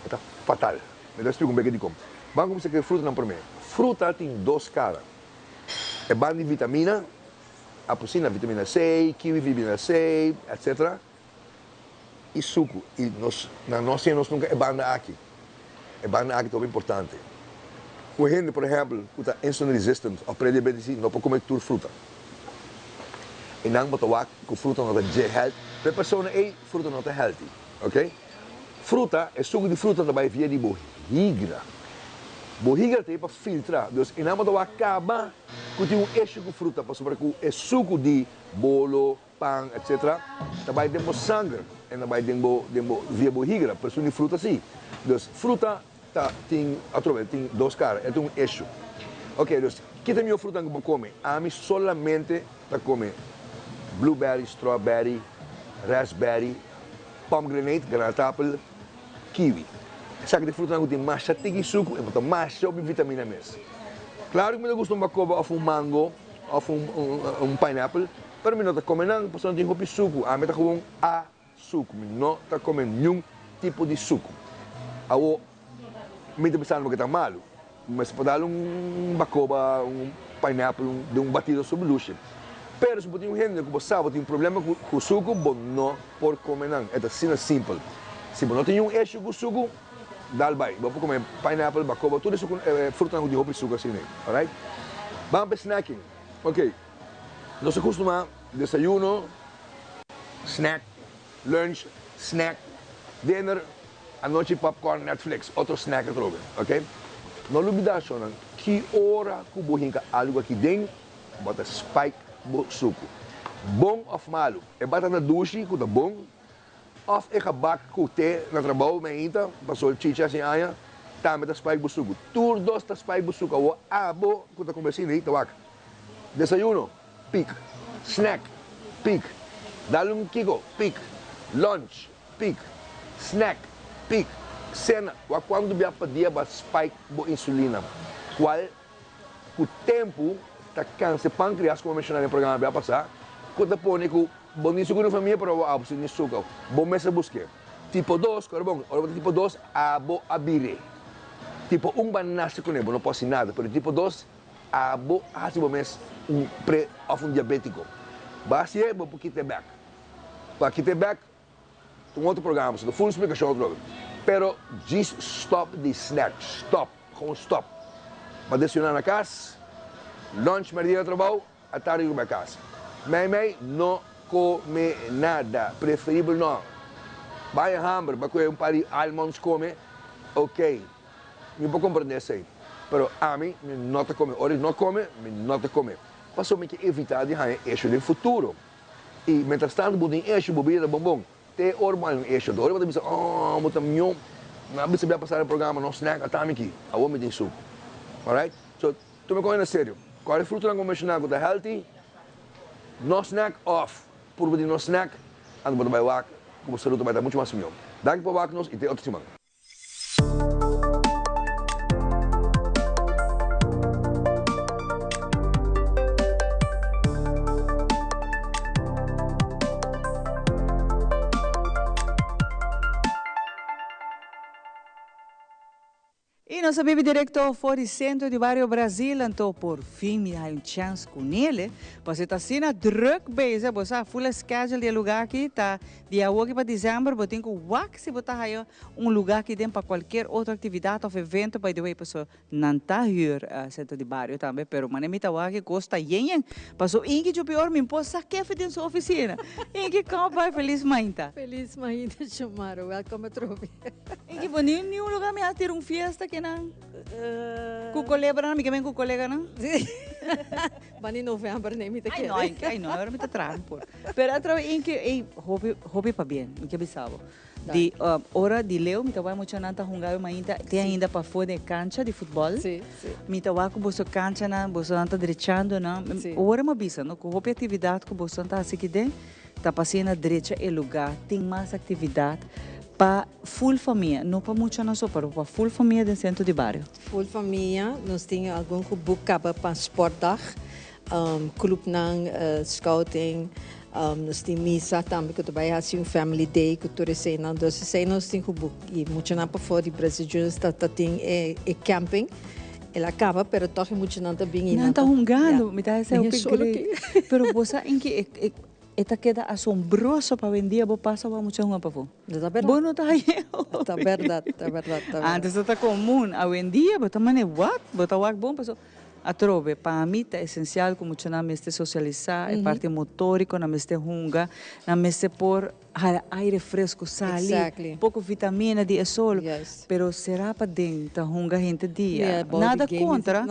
S4: está fatal. Me dá explico bem que de como. Vamos começar com fruta não primeiro. Fruta tem 2 caras. É banda de vitamina, a porcina vitamina C, kiwi vitamina C, etc. E suco. E nós nunca é banda aqui. É banda aqui também importante. O gente, por exemplo, que está insulin resistant, ou pré-diabetes, não pode comer tudo fruta. E não pode tomar que fruta não é healthy. Para a pessoa é fruta não é healthy, ok? Fruta, é suco de fruta também via de borriga. Borriga tem para filtrar. Então, e não pode acaba que tem eixo com fruta, para sobre que é suco de bolo, pão, etc. Também tem sangue, e também tem via borriga, para de fruta sim. Então, fruta tem 2 caras, é um eixo. Ok, então, que tem minha fruta que eu como? A mim solamente para comer blueberry, strawberry, raspberry, pomegranate, granate apple, kiwi. Sabe que fruta que tem mais chatiga e suco, e botar mais sobre vitamina mesmo. Claro que eu gosto de uma coba ou mango, ou pineapple, para mim não está comendo, porque não tem roupa de suco. A mim está comendo a suco, não está comendo nenhum tipo de suco. Me está pensando que está malo, mas para dar bacoba, pineapple, de batido sobre luxe. Pero se você tem gente que você sabe tem problema com o suco, você não pode comer não. É assim simples. Se você não tem eixo com o suco, dá bem. Você pode comer pineapple, bacoba, tudo isso fruta não tem roupa de suco assim, alright? Vamos para snacking. Ok. Nós acostumamos desayuno, snack, lunch, snack, dinner, a noite popcorn, Netflix, outro snack a troca, ok? Não olvidar só, que hora que você algo aqui dentro, bota spike bo suco. Bom ou malo? É bata na douche, que tá bom. Of é cabak com té na trabalho, mas ainda, passou chicha assim, aia, também tá spike bo suco. Tur dos tá spike bo suco. O abo, que tá conversando aí, tá wak. Desayuno, pic. Snack, pic. Dale kiko, pic. Lunch, pic. Snack, pic. Cena, quando vier para dia, vai spike bo insulina. Qual o tempo está câncer pâncreas, como mencionei no programa, vai passar. Quando põe que bom nisso com a família para o abo, nisso suco. Bom mês a buscar. Tipo 2, claro bom. Ora tipo 2, abo abire. Tipo 1 vai nascer com ele, não pode ser nada. Pero tipo 2, abo há tipo mês pré of diabético. Basta é bom porque te back. Para que te back, outro programa, so full explicação outro. Pero just stop the snack, stop, gewoon stop. Para adicionar na casa. Lunch, merienda, trabalho, à tarde ir para casa. Mãe, não come nada, preferível não. Vai a hamburger, vai comer par de almonds come, ok. Eu vou compreender isso aí. Mas a mim, não te come. Ora, não come, não te come. Passou me que evitar de ganhar eixo no futuro. E, mientras tanto, você tem eixo, bebida, bombom. Te ormal no eixo. Ora, você pensa, oh, eu tenho não bisa vai passar o programa, não snack, até aqui. A homem tem suco. Alright? So, tu me conhece sério. Qual é a fruta que eu mencionei que está healthy? No snack, off. Por você no snack, ando para o bairro, como saúde vai estar muito mais melhor. Danke por bairro e até outra semana.
S1: E nós sabemos direto fora do centro de Barrio Brasil, então por fim me dá chance com ele, você está assim na druk bezig, você a full schedule de lugar aqui, tá dia 8 para dezembro, você tem que se botar aí lugar aqui dentro para qualquer outra atividade ou evento, by the way, pessoal, não está here centro de Barrio também, pero manemita aqui gosta yen, passou inque de pior me pôs saque dentro sua oficina, inque como vai feliz mainta.
S3: Feliz mainta, Chumaro, welcome a trofi.
S1: Inque bonito, nenhum lugar me ter festa aqui não. Com colega não, me queimei com colega não.
S3: Mas em novembro nem me te
S1: quero. Ai não, agora me tá trarando por. Pero através em que hobby para bem, em que bisavo. De hora de leu, me tava muito nanta hungar ainda, tem ainda para fora de cancha de futebol.
S3: Sim.
S1: Me tava com você cancha na, você nanta direchando na. Hora me bisa, no com hobby atividade com você nanta assim que den, tá passando na direita é lugar, tem mais atividade. Para full família, não para muita não só para full família do centro de Barrio.
S3: Full família, nós temos algum que busca para sportdag, clube ng scouting, nós temos missa também que também assim family day que tu recém não, então se nós temos que buscar e muito não para fora de Brasil está tem camping. Ela acaba, pero toque muito não também.
S1: Não está jungando, me dá esse upgrade. Pero você em que esta queda asombroso para vender, vos pasa para mucha gente para vos.
S3: Está verdade.
S1: Vos não está aí.
S3: Está verdade, está verdade.
S1: Antes está comum, a vendia, vos também what? Vos está bom, pessoal. A trove, para mim é essencial como mucha na meste socializar, é parte motórica, na meste hunga, na meste por aire fresco, salir, pouco vitamina de sol, pero será para dentro, hunga gente dia. Nada contra,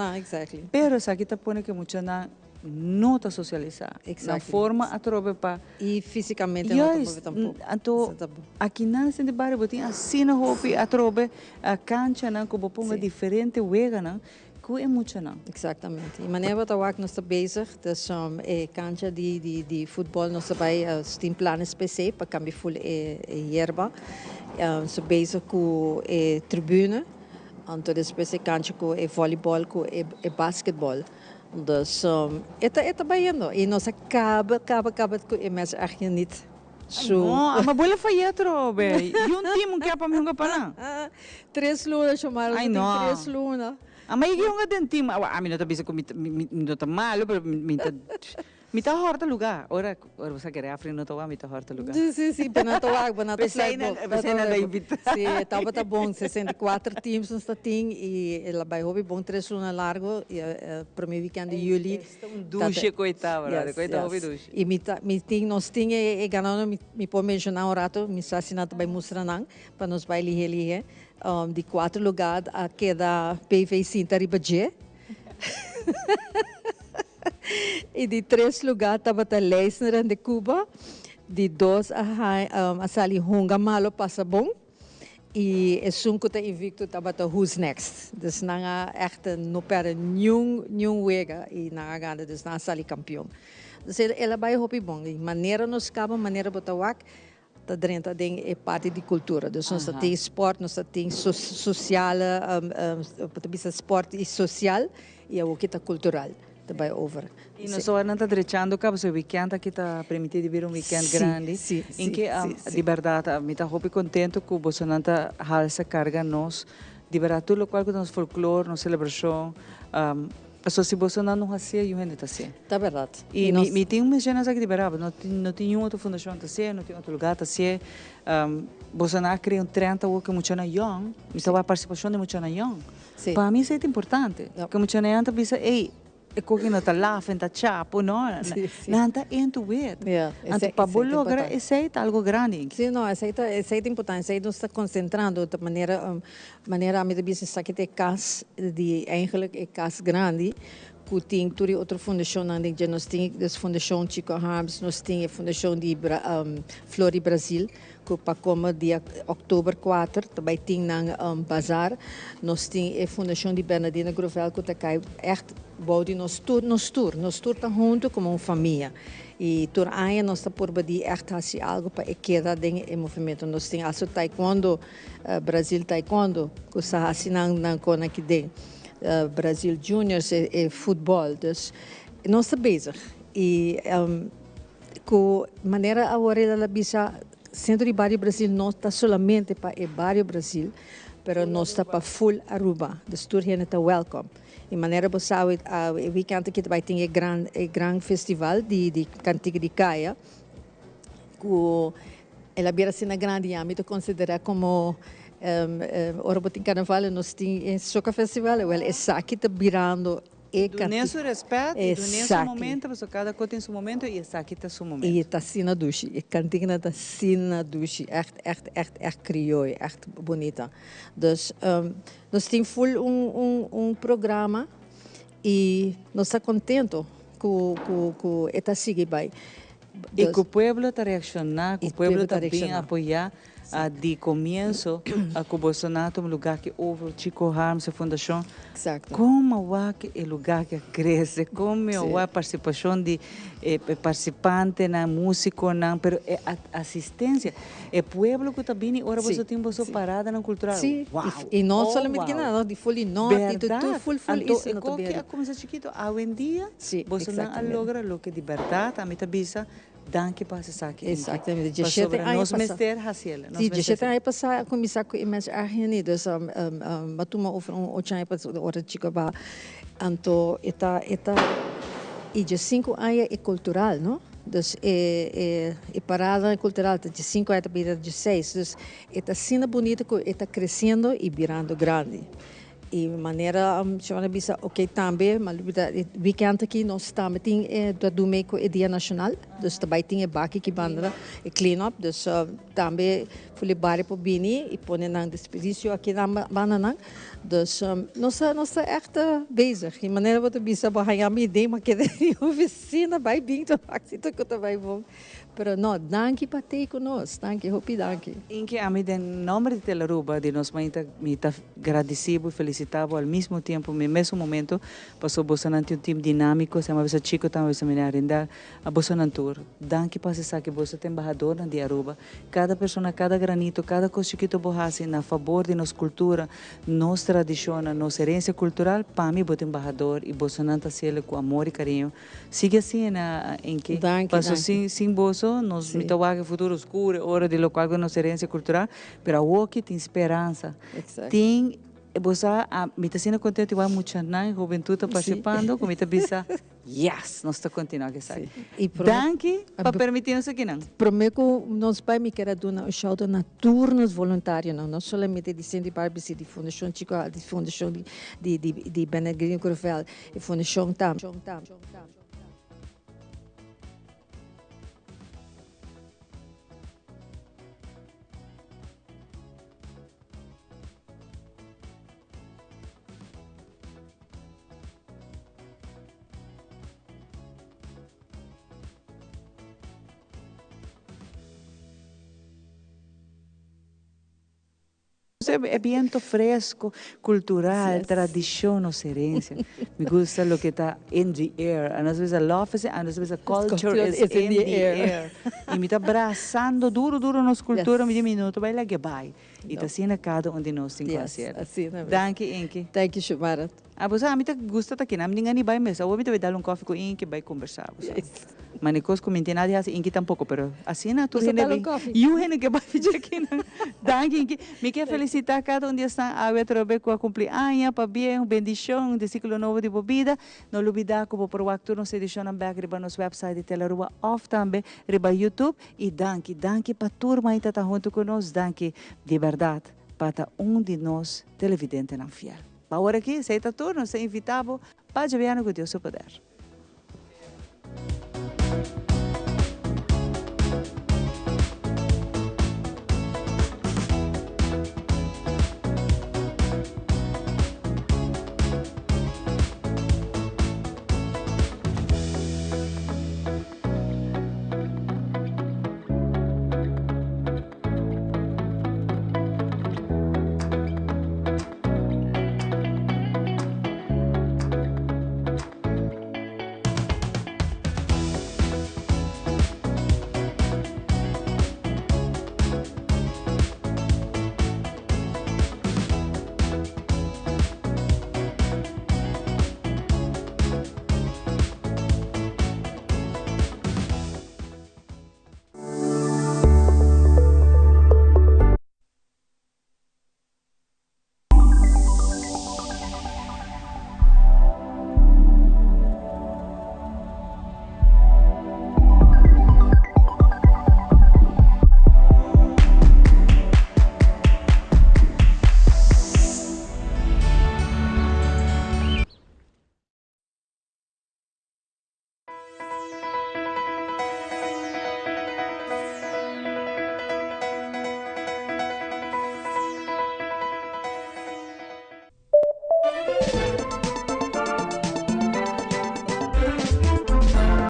S1: pero essa aqui está pondo que mucha na não está socializar. Na forma a trobe para
S3: e fisicamente não está tampoco.
S1: Então aqui na centro de Barrio tem assim na roupa a trobe a cancha não como ponga diferente wega não que é muito não.
S3: Exatamente. E maneira que nós estamos bezig, dus cancha de futebol nós estamos tem planos específicos para cambiar full erva. Nós bezig com tribuna, então depois cancha com voleibol com basquetebol. Dus esta baiano e nós acaba com mas aqui niet
S1: zo. Mas bola foi trobe. E time que é para mim não para.
S3: 3 lunas chamaram de 3 lunas.
S1: Mas eu não tenho time. A mim não está bisa com não está malo, pero me está horta lugar. Ora você quer a frente não está me está horta lugar.
S3: Sim, banata
S1: Pesena da invita.
S3: Sim, tá bom, 64 times nós tem e ela vai hobby bom 3 lunas largo e primeiro weekend de julho.
S1: Duche coitado, coitado hobby duche.
S3: E nós tem ganhando me pode mencionar um rato, me assinado vai mostrar não, para nós vai ali de 4 lugares a cada PV Cinta Ribadje. E de 3 lugares estava a Leisner de Cuba, de 2 a Sali Hunga Malo passa bom, e é 5 está invicto estava a Who's Next. Dus não é echt não perde nenhum wega e não ganha, dus não Sali campeão. Dus ela vai hobby bom, e maneira nos acaba, maneira botar wak, tá dentro é parte de cultura. Dus nós tem esporte, nós tem social, esporte e social, e o que está cultural. Vai over.
S1: E nós só não está direchando que o weekend aqui está permitido vir weekend grande, em que de verdade me está muito contente que você não está essa carga nós de verdade tudo o qual que nós folclore, nós celebração, só se você não fazia, eu ainda está assim.
S3: Tá verdade.
S1: E me tem uma gente aqui de verdade, não tem outra fundação está assim, não tem outro lugar está assim. Você não cria 30 ou que muito na young, então a participação de muito na young. Para mim isso é importante, que muito na young está pensando, ei e coquina está lá, está chapo, não está into it. Então, para lograr, isso é algo grande.
S3: Sim, não, isso é importante. Isso aí não está concentrando de maneira a minha business aqui tem casa de eigenlijk é casa grande. Que tem toda outra fundação, nós temos a fundação Chico Harms, nós temos a fundação de Flori Brasil, que para como dia outubro 4, também tem um bazar, nós temos a fundação de Bernardina Grovel, que está echt bouwde nos tour está junto como uma família. E por aí nós está por badi echt assim algo para queda em movimento. Nós temos also taekwondo, Brasil taekwondo, que está assim não com aqui dentro. Brasil Juniors e futebol, dus nós estamos bezig e com maneira agora ela bisa centro de Barrio Brasil não está somente para o Barrio Brasil, pero nós está para full Aruba. Dus tour hier está welcome. De maneira que você weekend que vai ter grande festival de cantiga de caia, que ela vira assim na grande âmbito considera como ora botin carnaval nós tem soca festival, ela é aqui está virando
S1: Do nesse respeito, do nesse momento, porque cada coisa tem seu momento e essa aqui está seu momento.
S3: E está assim na ducha, e cantina está assim na ducha, echt criooi, echt bonita. Dus nós temos full programa e nós estamos contentos com esta siga bem.
S1: E que o povo está reaccionando, que o povo está bem apoiar. De começo, a Bolsonaro é um lugar que houve o Chico Harms, a fundação.
S3: Exacto.
S1: Como é o lugar que cresce, como é a participação de participante, na música, pero assistência. É povo que está bem, agora você tem você parada na cultural.
S3: Sim, e não somente que nada, de full norte, tudo full isso.
S1: Então, é como se chiquito, hoje em dia, você não logra o que de verdade, a mim está danke para essa aqui.
S3: Exatamente.
S1: Nós mester haciela.
S3: Sim, já tem aí passar começar com imenso argenidos, matuma over o chai para ora chico ba, anto eta e de 5 anos é cultural, não? Dus é parada cultural de 5 anos para de 6, dus está sendo bonito que está crescendo e virando grande. E maneira chamada bisa ok também mas weekend aqui nós também tem do meio com o dia nacional dus também tem baki que bandera e clean up dus também fui bare para bini e põe na disposição aqui na banana dus nós echt bezig e maneira wat bisa bahaya me ideia mas que eu vicina vai bem então aqui tô que vai bom. Pero no, danke para ter conosco, hopi danke.
S1: Em que a mim, em nome de Telaruba, de nós me está agradecido e felicitado ao mesmo tempo, no mesmo momento, passou Bolsonaro um time dinâmico, se uma vez chico também se me arrendar a Bolsonaro. Danke para você que você tem embajador na de Aruba. Cada pessoa, cada granito, cada coisa chiquito borrasse na favor de nossa cultura, nossa tradição, nossa herência cultural, para mim, você embajador e Bolsonaro está com amor e carinho. Siga assim, em que passou sem bolso. Nós estamos no futuro escuro, hora de local com nossa herência cultural, mas o tem esperança. Tem, você me está sendo contente, igual muita juventude participando, como está bisa, yes, nós estamos continuando a sair. Danke para permitir-nos aqui não.
S3: Prometo nós vai me querer dar um shout na turnos voluntários, não somente de Centro Barbie, de Fundação Chico, de Fundação de Benedito Corvel, e Fundação Tam.
S1: É viento fresco, cultural, tradição, nossa herência. Me gusta o que está in the air. Às vezes a love is, às vezes a culture is in the air. E me está abraçando duro nossa cultura, me minuto, vai lá que vai. E está sendo cada um de nós tem que fazer. Danke, Inki.
S3: Thank you, Shumara.
S1: Você a mim gusta aqui, não ninguém nem vai mesmo. Eu vou dar um café com Inki, vai conversar. Mas não coisa comentar nada assim, Inki tampouco, pero assim na tua gente bem. E o gente que vai fazer aqui, danke Inki. Me quer felicitar cada um de está a ver com a cumpleaños, para bem, bendição de ciclo novo de vida. Não olvidar como por o acto nos edição na back riba nos website de Telaruba off também riba YouTube e danke para turma que está junto conosco, danke de verdade para de nós televidente não fiel. Agora aqui, se está turno, se invitado, para ver com Deus o poder.